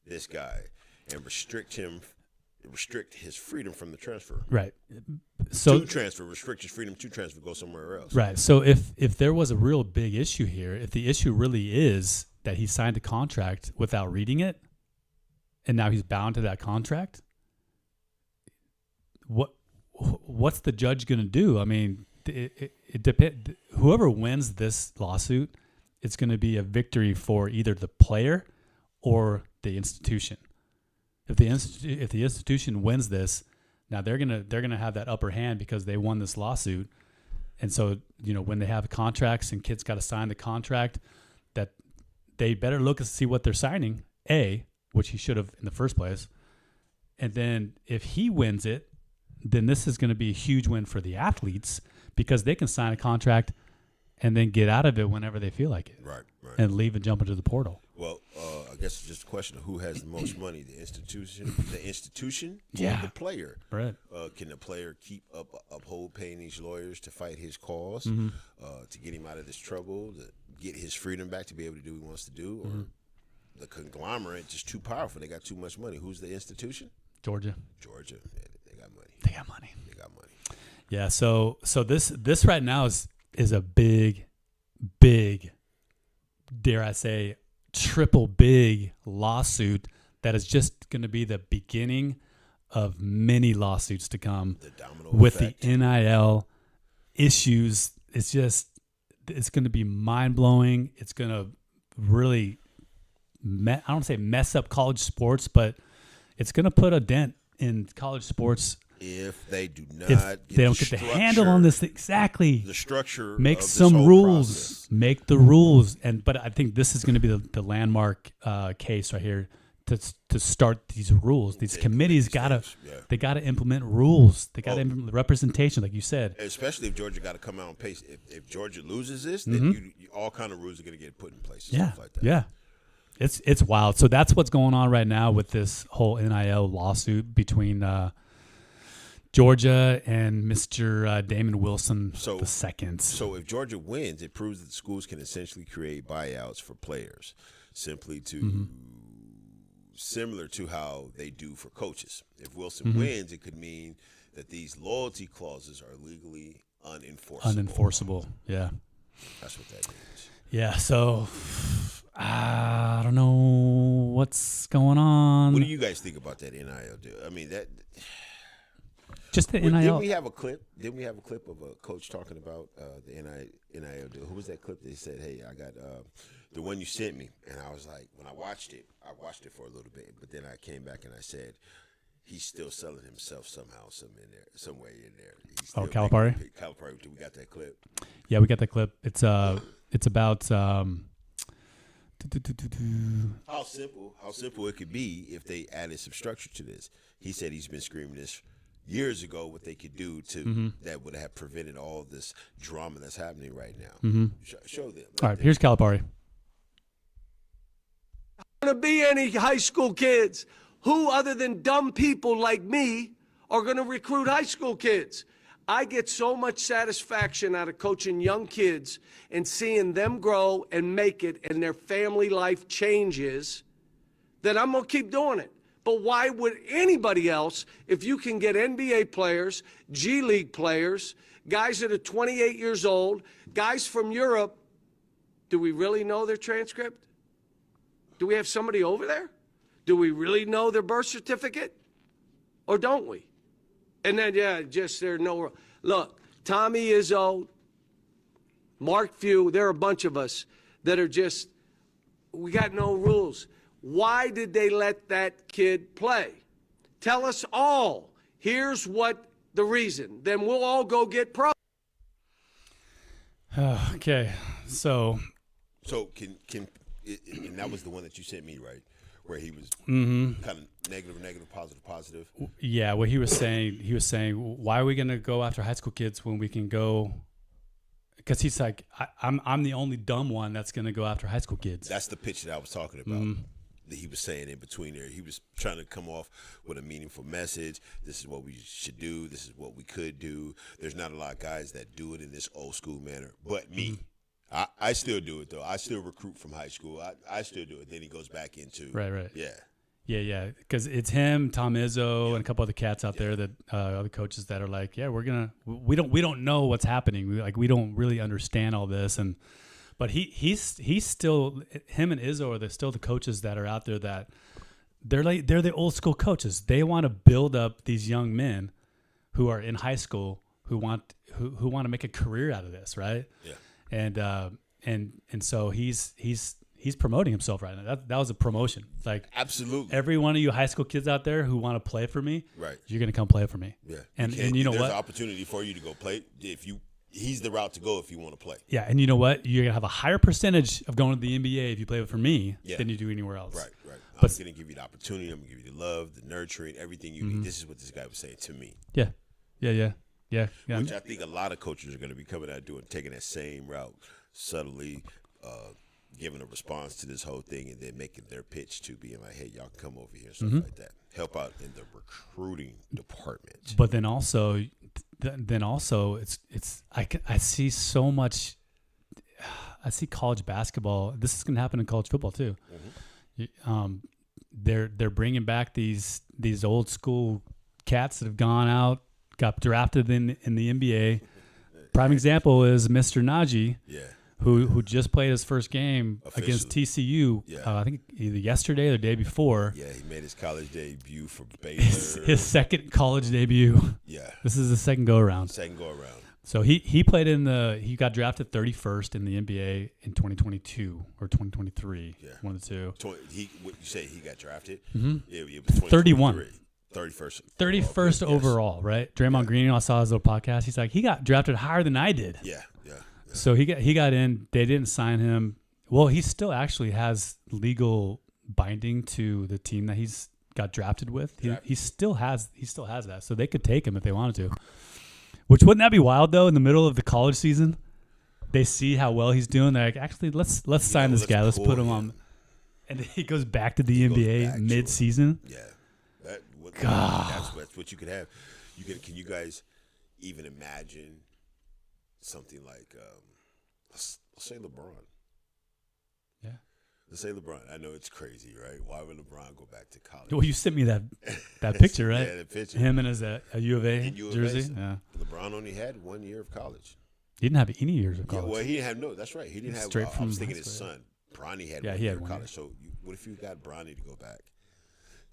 this guy and restrict his freedom from the transfer. Right. So Restrict his freedom to transfer, go somewhere else. right. So if there was a real big issue here, if the issue really is that he signed a contract without reading it, and now he's bound to that contract, what's the judge going to do? I mean, it depends. Whoever wins this lawsuit, it's going to be a victory for either the player or the institution. If the institution wins this, now they're gonna have that upper hand because they won this lawsuit, and so when they have contracts and kids got to sign the contract, that they better look and see what they're signing. Which he should have in the first place, and then if he wins it, then this is going to be a huge win for the athletes because they can sign a contract and then get out of it whenever they feel like it, Right. and leave and jump into the portal. Well, I guess it's just a question of who has the most money, the institution, or Yeah. the player. Right. Can the player uphold paying these lawyers to fight his cause, Mm-hmm. to get him out of this trouble, to get his freedom back, to be able to do what he wants to do, or the conglomerate just too powerful? They got too much money. Who's the institution? Georgia. Georgia. Yeah, they got money. They got money. They got money. Yeah. So this right now is a big, dare I say, triple big lawsuit that is just going to be the beginning of many lawsuits to come The domino with effect. the NIL issues. It's going to be mind blowing. It's going to really, I don't say mess up college sports, but it's going to put a dent in college sports if they do not, if get they don't the get the handle on this. Exactly. the structure, Make of this some whole rules. process. Make the rules. But I think this is going to be the landmark case right here to start these rules. These committees gotta implement rules. They gotta implement representation, like you said. Especially if Georgia got to come out and pace. If Georgia loses this, Mm-hmm. then all kind of rules are going to get put in place. And Yeah, stuff like that. yeah. It's wild. So that's what's going on right now with this whole NIL lawsuit between Georgia and Mr. Damon Wilson the second. So if Georgia wins, it proves that the schools can essentially create buyouts for players, simply to similar to how they do for coaches. If Wilson wins, it could mean that these loyalty clauses are legally unenforceable. Unenforceable. Yeah. That's what that means. Yeah. So I don't know what's going on. What do you guys think about that NIL deal? I mean, that. Just the Didn't NIL. we have a clip? Didn't we have a clip of a coach talking about the NIL deal? Who was that clip? They said, "Hey, I got the one you sent me," and I was like, when I watched it for a little bit, but then I came back and I said, he's still selling himself somehow, somewhere in there. He's still Calipari? Calipari. We got that clip. Yeah, we got that clip. It's about How simple it could be if they added some structure to this. He said he's been screaming this years ago, what they could do to that would have prevented all of this drama that's happening right now. Show them. all right. Here's Calipari. Going to be any high school kids. Who other than dumb people like me are going to recruit high school kids? I get so much satisfaction out of coaching young kids and seeing them grow and make it and their family life changes that I'm going to keep doing it. But why would anybody else, if you can get NBA players, G League players, guys that are 28 years old, guys from Europe, do we really know their transcript? Do we have somebody over there? Do we really know their birth certificate? Or don't we? And then, there's no... Look, Tommy Izzo, Mark Few, there are a bunch of us that are just... We got no rules. Why did they let that kid play? Tell us all. Here's what the reason. Then we'll all go get pro. Okay, so can and that was the one that you sent me, right? Where he was kind of negative, positive. yeah, what he was saying, why are we going to go after high school kids when we can go? Because he's like, I'm the only dumb one that's going to go after high school kids. That's the pitch that I was talking about. That he was saying in between there. He was trying to come off with a meaningful message. This is what we should do. This is what we could do. There's not a lot of guys that do it in this old school manner. But me, I still do it, though. I still recruit from high school. I still do it. Then he goes back into Right. Yeah. Yeah. Because it's him, Tom Izzo, and a couple other cats out there that other coaches that are like, yeah, we don't know what's happening. We don't really understand all this. But he's still, him and Izzo are still the coaches that are out there that they're the old school coaches. They want to build up these young men who are in high school who want to make a career out of this, right? Yeah. And so he's promoting himself right now. That was a promotion. It's like, absolutely, every one of you high school kids out there who want to play for me, right? You're gonna come play for me. Yeah. And you know there's what? an opportunity for you to go play he's the route to go if you want to play. Yeah, and you know what? You're gonna have a higher percentage of going to the NBA if you play for me than you do anywhere else. Right. But I'm gonna give you the opportunity. I'm gonna give you the love, the nurturing, everything you need. This is what this guy was saying to me. Yeah. Which I think a lot of coaches are going to be coming out taking that same route, subtly giving a response to this whole thing, and then making their pitch to being like, "Hey, y'all come over here," and stuff like that. Help out in the recruiting department. But then also, it's I see so much. I see college basketball. This is going to happen in college football too. They're bringing back these old school cats that have gone out, got drafted in the NBA. Prime example is Mr. Najee, who just played his first game against TCU. I think either yesterday or the day before. Yeah, he made his college debut for Baylor. His second college debut. Yeah, this is the second go around. So he played he got drafted 31st in the NBA in 2022 or 2023. Yeah, one of the two. What you say he got drafted? Yeah, it was 31. 31st overall, right? Draymond Green, I saw his little podcast. He's like, he got drafted higher than I did. Yeah. So he got in. They didn't sign him. Well, he still actually has legal binding to the team that he's got drafted with. He still has that. So they could take him if they wanted to. Which wouldn't that be wild though? In the middle of the college season, they see how well he's doing. They're like, actually, let's sign this guy. Let's put him on. And then he goes back to the NBA mid-season. Yeah. That's what you could have. Can you guys even imagine something like, let's say LeBron? Yeah. Let's say LeBron. I know it's crazy, right? Why would LeBron go back to college? Well, you sent me that picture, right? Yeah, the picture. Him in his a U of A jersey. Yeah. LeBron only had 1 year of college. He didn't have any years of college. Yeah, well, he didn't have no. That's right. He didn't have. Straight from I was thinking high his school, son, Bronny, had 1 he year had of 1 college. So what if you got Bronny to go back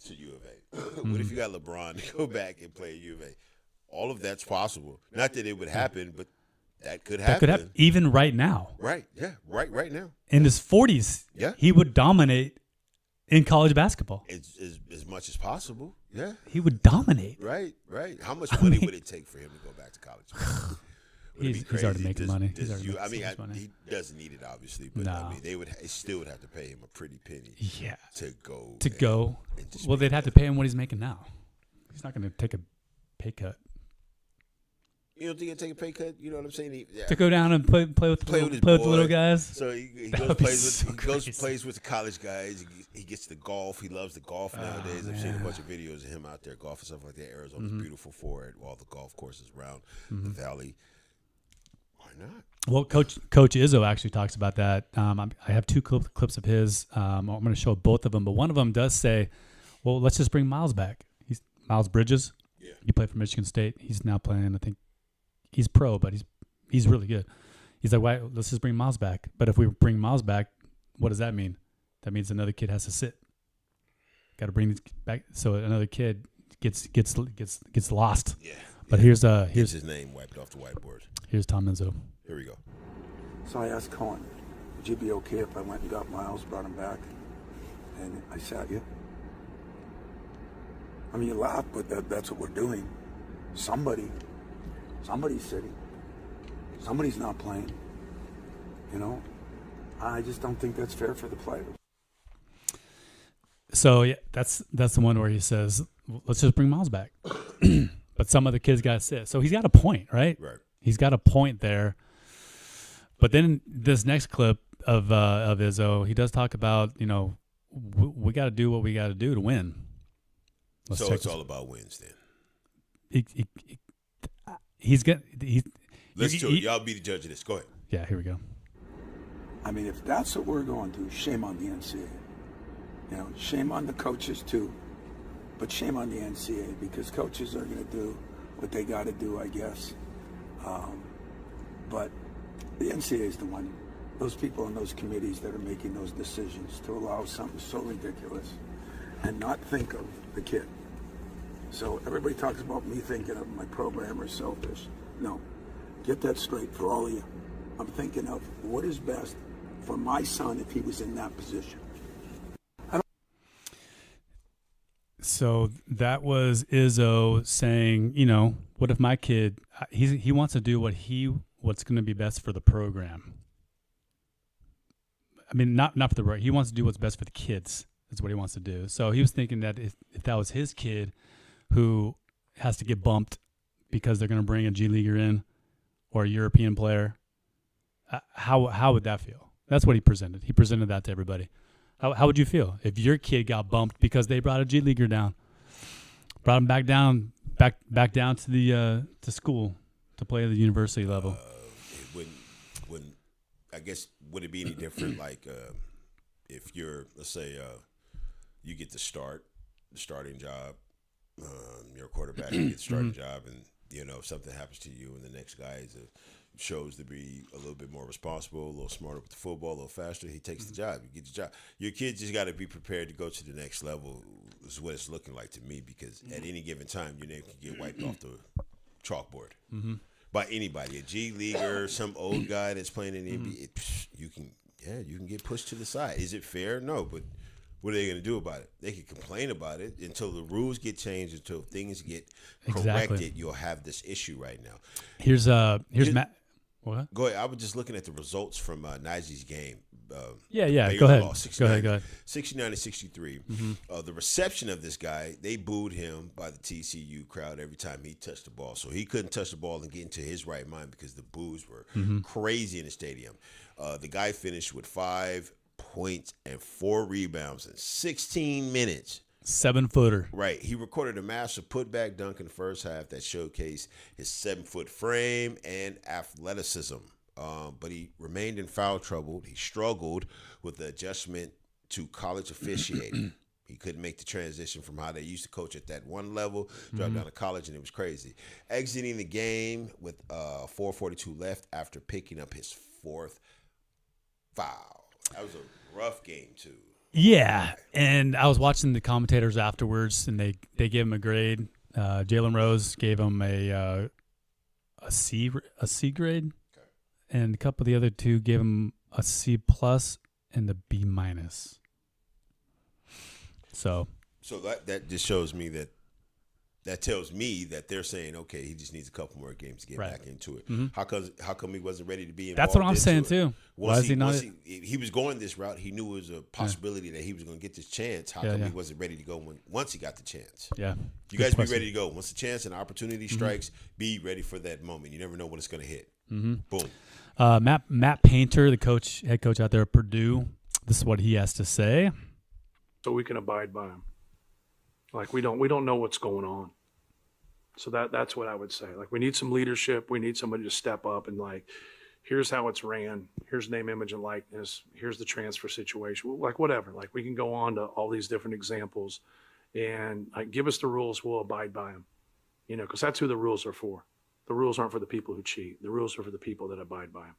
to U of A? What if you got LeBron to go back and play at U of A? All of that's possible. Not that it would happen, but that could happen. That could happen even right now. Right. Yeah. Right now. In his 40s, he would dominate in college basketball. As much as possible. Yeah. He would dominate. Right. How much money would it take for him to go back to college? He's already making money. He doesn't need it, obviously, but I mean, they still would have to pay him a pretty penny. Yeah. To go. Well, they'd have to pay him what he's making now. He's not going to take a pay cut. You don't think he'll take a pay cut? You know what I'm saying? To go down and play with the little guys. So he That goes would be plays so with he goes crazy. plays with the college guys. He gets the golf. He loves the golf nowadays. I've seen a man. bunch of videos of him out there golf and stuff like that. Arizona's beautiful for it. All the golf courses around the valley. Why not? Well, Coach Izzo actually talks about that. I have two clips of his. I'm going to show both of them, but one of them does say, "Well, let's just bring Miles back." He's Miles Bridges. Yeah. He played for Michigan State. He's now playing. I think he's pro, but he's really good. He's like, "Why? Let's just bring Miles back." But if we bring Miles back, what does that mean? That means another kid has to sit. Got to bring these back, so another kid gets lost. Yeah. But Gets here's his name wiped off the whiteboard. here's Tom Izzo. Here we go. So I asked Cohen, would you be okay if I went and got Miles, brought him back, and I sat you? I mean, you laugh, but that's what we're doing. Somebody's sitting. Somebody's not playing. You know? I just don't think that's fair for the players. So yeah, that's the one where he says, "Let's just bring Miles back," but some of the kids got to sit. So he's got a point, right? Right. He's got a point there. But then this next clip of Izzo, he does talk about, we got to do what we got to do to win. Let's So check it's this. all about wins then. He's Y'all be the judge of this. Go ahead. Yeah, here we go. I mean, if that's what we're going to, shame on the NCAA. You know, shame on the coaches too, but shame on the NCAA because coaches are going to do what they got to do, I guess. But the NCAA is the one, those people on those committees that are making those decisions to allow something so ridiculous and not think of the kid. So everybody talks about me thinking of my program or selfish. No, get that straight for all of you. I'm thinking of what is best for my son if he was in that position. So that was Izzo saying, what if my kid, he wants to do what's going to be best for the program. I mean, not for the program. He wants to do what's best for the kids. That's what he wants to do. So he was thinking that if that was his kid who has to get bumped because they're going to bring a G Leaguer in or a European player, how would that feel? That's what he presented. He presented that to everybody. How would you feel if your kid got bumped because they brought a G Leaguer down, brought him back down to the to school to play at the university level? It wouldn't. I guess would it be any different? Like if you're, let's say, you get the starting job, you're a quarterback, you get the starting job, and if something happens to you, and the next guy shows to be a little bit more responsible, a little smarter with the football, a little faster, he takes the job. You get the job. Your kids just got to be prepared to go to the next level is what it's looking like to me, because at any given time, your name can get wiped off the chalkboard by anybody. A G Leaguer, some old guy that's playing in the NBA, you can get pushed to the side. Is it fair? No, but what are they going to do about it? They can complain about it until the rules get changed, until things get corrected. Exactly. You'll have this issue right now. Here's Matt. What? Go ahead. I was just looking at the results from Najee's game. Yeah. Baylor Go ahead. lost Go ahead. 69-63. The reception of this guy, they booed him by the TCU crowd every time he touched the ball. So he couldn't touch the ball and get into his right mind because the boos were crazy in the stadium. The guy finished with 5 points and 4 rebounds in 16 minutes. 7-footer. Right. He recorded a massive putback dunk in the first half that showcased his 7-foot frame and athleticism. But he remained in foul trouble. He struggled with the adjustment to college officiating. He couldn't make the transition from how they used to coach at that one level, drop down to college, and it was crazy. Exiting the game with 4:42 left after picking up his 4th foul. That was a rough game, too. Yeah, and I was watching the commentators afterwards, and they gave him a grade. Jalen Rose gave him a C grade, and a couple of the other two gave him a C+ and a B-. So that just shows me that that tells me that they're saying, okay, he just needs a couple more games to get Right. back into it. How come he wasn't ready to be involved? That's what I'm into saying it? too. Why is he not? He was going this route. He knew it was a possibility that he was going to get this chance. How Yeah, come yeah. he wasn't ready to go once he got the chance? Yeah. You guys be ready to go. Once the chance and opportunity strikes, be ready for that moment. You never know when it's going to hit. Boom. Matt Painter, the head coach out there at Purdue, this is what he has to say. So we can abide by them. Like we don't know what's going on. So that's what I would say. Like we need some leadership. We need somebody to step up and like, here's how it's ran. Here's name, image, and likeness. Here's the transfer situation. Like whatever. Like we can go on to all these different examples, and like give us the rules. We'll abide by them. You know, because that's who the rules are for. The rules aren't for the people who cheat. The rules are for the people that abide by them.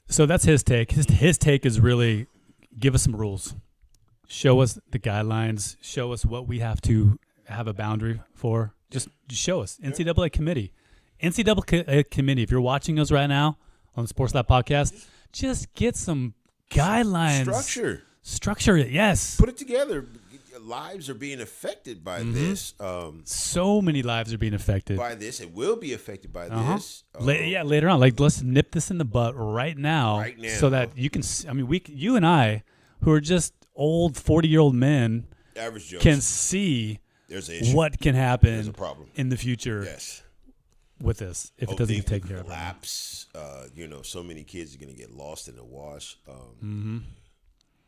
So that's his take. His take is really give us some rules. Show us the guidelines. Show us what we have to have a boundary for. Just show us. NCAA committee. NCAA committee, if you're watching us right now on the Sports Lab podcast, just get some guidelines. Structure it, yes. Put it together. Lives are being affected by this. So many lives are being affected. By this. It will be affected by this. Later on. Like, let's nip this in the butt right now. Right now. So that you can, you and I, who are just old 40-year-old men, Average Joes. can see There's an issue. what can happen There's a problem. in the future Yes. with this if it doesn't get taken care of. Collapse. So many kids are going to get lost in the wash.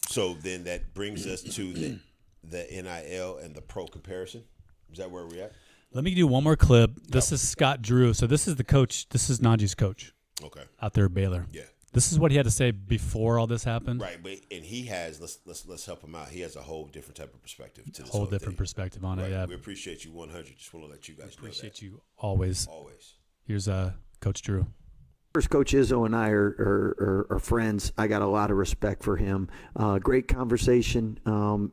So then that brings us to the NIL and the pro comparison. Is that where we're at? Let me do one more clip. This is Scott Drew. So this is the coach. This is Najee's coach Okay. out there at Baylor. Yeah. This is what he had to say before all this happened. Right, and he has. Let's help him out. He has a whole different type of perspective to this Whole whole different thing. perspective on Right. it. Yeah. We appreciate you 100. Just want to let you guys Appreciate know you always. that. Always. Here's Coach Drew. First, Coach Izzo and I are friends. I got a lot of respect for him. Great conversation.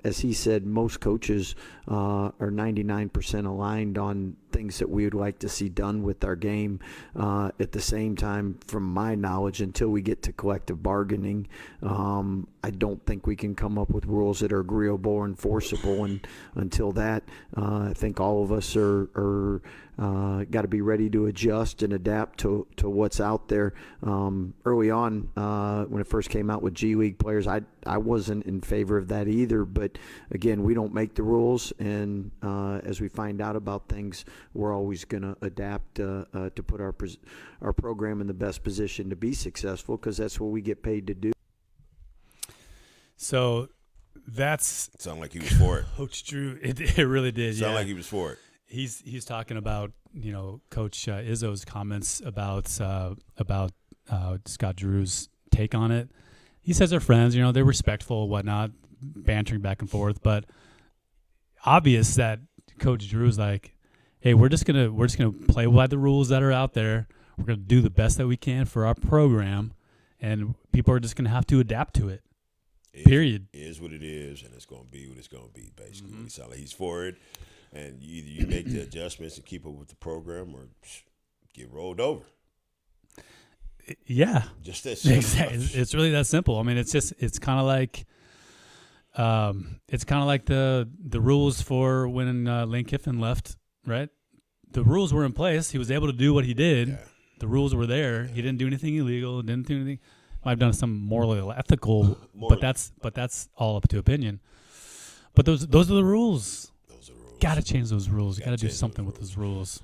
As he said, most coaches are 99% aligned on things that we would like to see done with our game. At the same time, from my knowledge, until we get to collective bargaining, I don't think we can come up with rules that are agreeable or enforceable. And until that, I think all of us are got to be ready to adjust and adapt to what's out there. Early on, when it first came out with G League players, I wasn't in favor of that either. But again, we don't make the rules, and as we find out about things, we're always going to adapt to put our program in the best position to be successful, because that's what we get paid to do. So that's Sound like he was for it. Coach Drew. It really did. Sound Yeah. like he was for it. He's talking about Coach Izzo's comments about Scott Drew's take on it. He says they're friends, they're respectful, whatnot, bantering back and forth, but obvious that Coach Drew's like, hey, we're just gonna play by the rules that are out there. We're gonna do the best that we can for our program, and people are just gonna have to adapt to it. Period. It is what it is, and it's going to be what it's going to be, basically. He sound like he's for it, and either you make the adjustments and keep up with the program or get rolled over. Yeah. Just that simple. Exactly. It's really that simple. I mean, it's kind of like the rules for when Lane Kiffin left, right? The rules were in place. He was able to do what he did. Yeah. The rules were there. He didn't do anything illegal. Didn't do anything. Might have done some morally ethical, but that's all up to opinion. But those are the rules. Those are rules. Got to change those rules. You got to do change something those with those rules.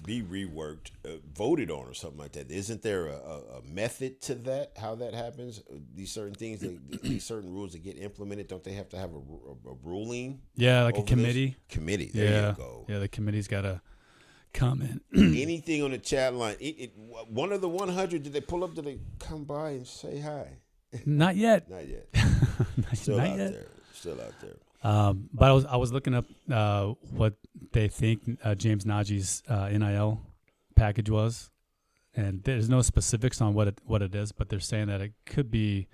Be reworked, voted on, or something like that. Isn't there a method to that? How that happens? These certain things, these certain rules that get implemented, don't they have to have a ruling? Yeah, like a over committee. this? Committee. There you go. Yeah, the committee's got to come in. Anything on the chat line? One of the 100, did they pull up? Did they come by and say hi? Not yet. Not yet. Not Still out yet. there. Still out there. But I was looking up what they think James Najee's NIL package was, and there's no specifics on what it is, but they're saying that it could be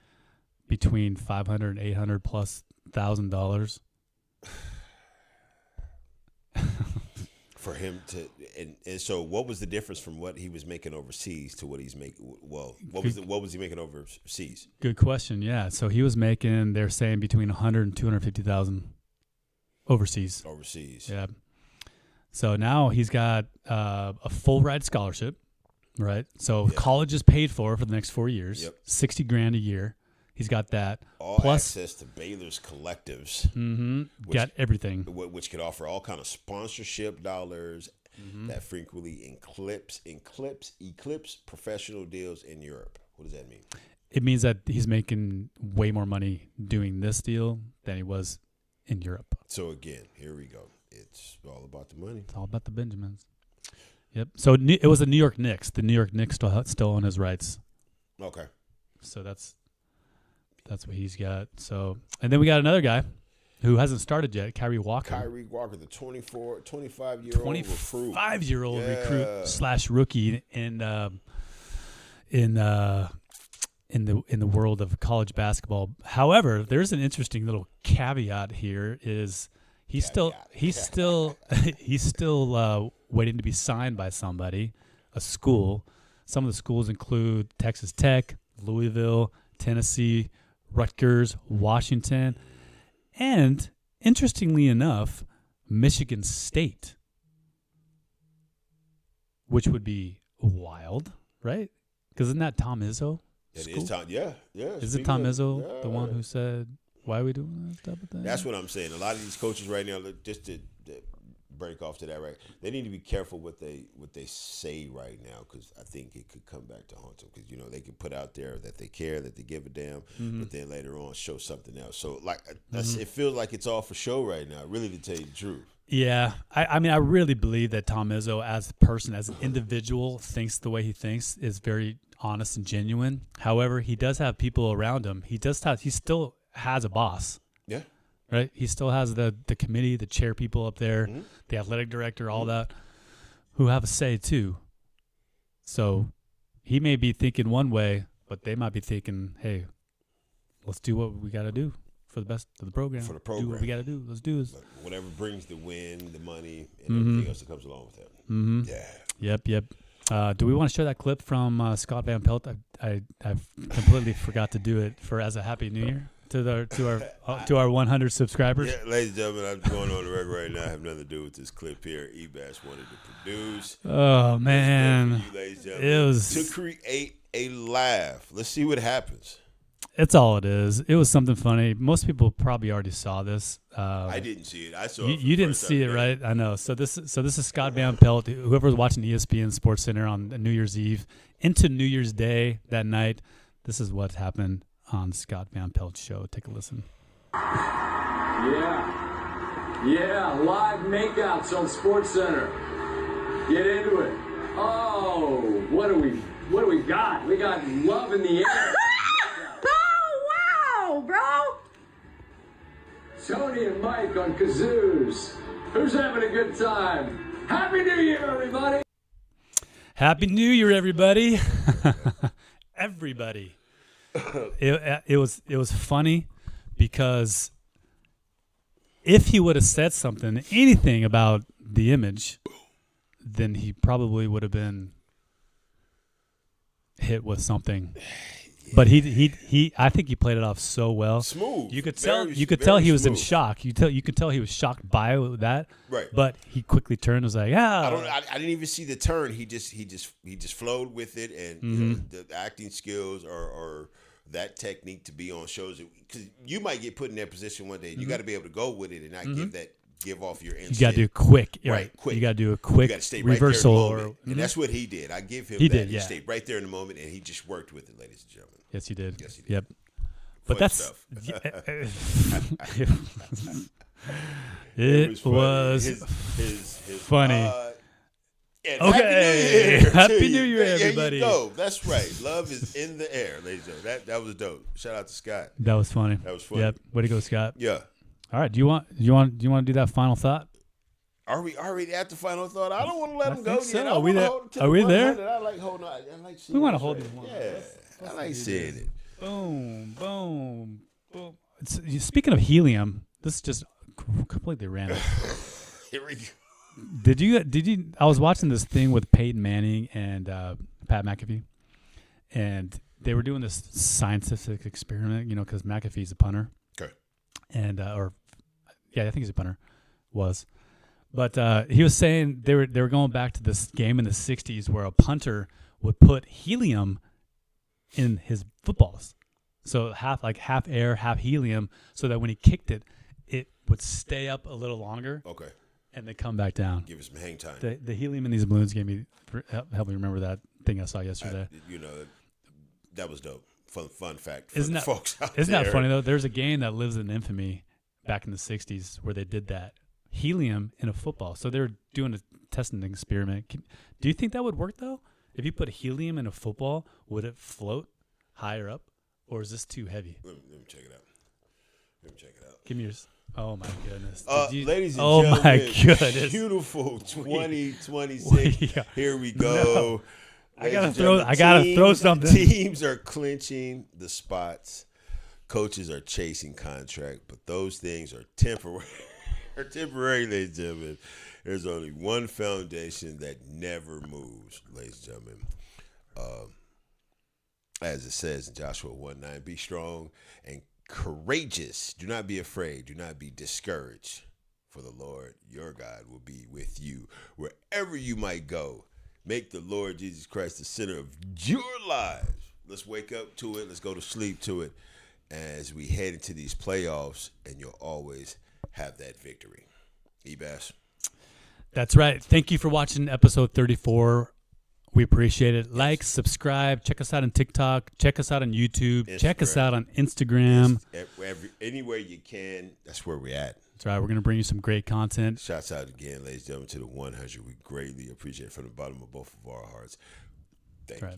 between $500 and $800 plus $1,000. For him to and so what was the difference from what he was making overseas to what he's making? Well, what was he making overseas? Good question. Yeah, so he was making, they're saying between $100,000 and $250,000. overseas. Overseas. Yeah. So now he's got a full ride scholarship, right? So college is paid for the next 4 years. Yep. $60,000 a year. He's got that. All Plus, access to Baylor's collectives, got everything. which could offer all kind of sponsorship dollars that frequently eclipse professional deals in Europe. What does that mean? It means that he's making way more money doing this deal than he was in Europe. So again, here we go. It's all about the money. It's all about the Benjamins. Yep. So it was the New York Knicks. The New York Knicks still own his rights. Okay. So that's what he's got. So, and then we got another guy who hasn't started yet, Kyrie Walker. Kyrie Walker, the 25-year-old recruit. 25-year-old recruit / rookie in the world of college basketball. However, there's an interesting little caveat here. Is he's still waiting to be signed by somebody, a school. Some of the schools include Texas Tech, Louisville, Tennessee, Rutgers, Washington, and interestingly enough, Michigan State, which would be wild, right? Because isn't that Tom Izzo? It is Tom. Yeah. Is it Tom Izzo the one who said, "Why are we doing that type of thing?" That's what I'm saying. A lot of these coaches right now, just to break off to that, right? They need to be careful what they say right now, because I think it could come back to haunt them. Because they can put out there that they care, that they give a damn, but then later on show something else. So it feels like it's all for show right now. Really, to tell you the truth. Yeah, I mean, I really believe that Tom Izzo, as a person, as an individual, thinks the way he thinks is very honest and genuine. However, he does have people around him. He still has a boss. Yeah. Right? He still has the committee, the chair people up there, the athletic director, all that, who have a say too. So he may be thinking one way, but they might be thinking, hey, let's do what we got to do for the best of the program. For the program. Do what we got to do. Let's do this. Whatever brings the win, the money, and everything else that comes along with that. Yeah. Yep. Do we want to share that clip from Scott Van Pelt? I've completely forgot to do it as a Happy New Year to our 100 subscribers. Yeah, ladies and gentlemen, I'm going on the record right now. I have nothing to do with this clip here. Ebass wanted to produce. Oh man, you, ladies and gentlemen, it was to create a laugh. Let's see what happens. It's all it is. It was something funny. Most people probably already saw this. I didn't see it. I saw it. You didn't see it, right? I know. So this is Scott Van Pelt. Whoever's watching ESPN Sports Center on New Year's Eve into New Year's Day that night, this is what happened on Scott Van Pelt's show. Take a listen. Yeah, live makeouts on Sports Center. Get into it. Oh, what do we got? We got love in the air. Oh, wow, bro. Tony and Mike on kazoos. Who's having a good time? Happy New Year, everybody. Happy New Year, everybody. Everybody. It was funny because if he would have said anything about the image, then he probably would have been hit with something. But I think he played it off so well. Smooth. You could tell he was in shock. You could tell he was shocked by that. Right. But he quickly turned and was like, I didn't even see the turn. He just flowed with it, and the acting skills or that technique to be on shows, because you might get put in that position one day. You got to be able to go with it and not give off your instinct. You got to do quick. Right, quick. You got to do a quick reversal. And that's what he did. I give him he that. Did, he stayed right there in the moment, and he just worked with it, ladies and gentlemen. Yes, he did. Yes, he did. Yep. Fun But that's stuff. it was his funny. And Okay. Happy New Year, everybody. There you go. That's right. Love is in the air, ladies and gentlemen. That was dope. Shout out to Scott. That was funny. That was funny. Yep. Way to go, Scott. Yeah. All right. Do you want to do that final thought? Are we already at the final thought? I don't want to let him go think so. yet. Are we there? Are we there? I like holding on. I like seeing We want to this hold right. these ones. Yeah. I like seeing it. Boom, boom, boom. Speaking of helium, this is just completely random. Here we go. Did you? I was watching this thing with Peyton Manning and Pat McAfee, and they were doing this scientific experiment. Because McAfee's a punter. Okay. And I think he's a punter. was. But he was saying they were going back to this game in the 60s where a punter would put helium in his footballs. So half air, half helium, so that when he kicked it, it would stay up a little longer. Okay. And they come back down. Give us some hang time. The helium in these balloons gave me help me remember that thing I saw yesterday. That was dope. Fun fact for Isn't the that folks out Isn't there. that funny though? There's a game that lives in infamy back in the 60s where they did that. Helium in a football. So they were doing a testing experiment. Do you think that would work though? If you put helium in a football, would it float higher up, or is this too heavy? Let me check it out. Give me yours. Oh my goodness. Ladies and oh gentlemen, my goodness. beautiful 2026. Yeah. Here we go. I gotta Ladies and throw gentlemen, throw something. Teams are clinching the spots. Coaches are chasing contract, but those things are temporary. Are temporary, ladies and gentlemen. There's only one foundation that never moves, ladies and gentlemen. As it says in Joshua 1:9, be strong and courageous. Do not be afraid. Do not be discouraged. For the Lord your God will be with you wherever you might go. Make the Lord Jesus Christ the center of your lives. Let's wake up to it. Let's go to sleep to it as we head into these playoffs, and you'll always have that victory. Ebass. That's right. Thank you for watching episode 34. We appreciate it. Like, subscribe, check us out on TikTok, check us out on YouTube, check us out on Instagram. Anywhere you can, that's where we're at. That's right. We're going to bring you some great content. Shouts out again, ladies and gentlemen, to the 100. We greatly appreciate it from the bottom of both of our hearts. Thank you.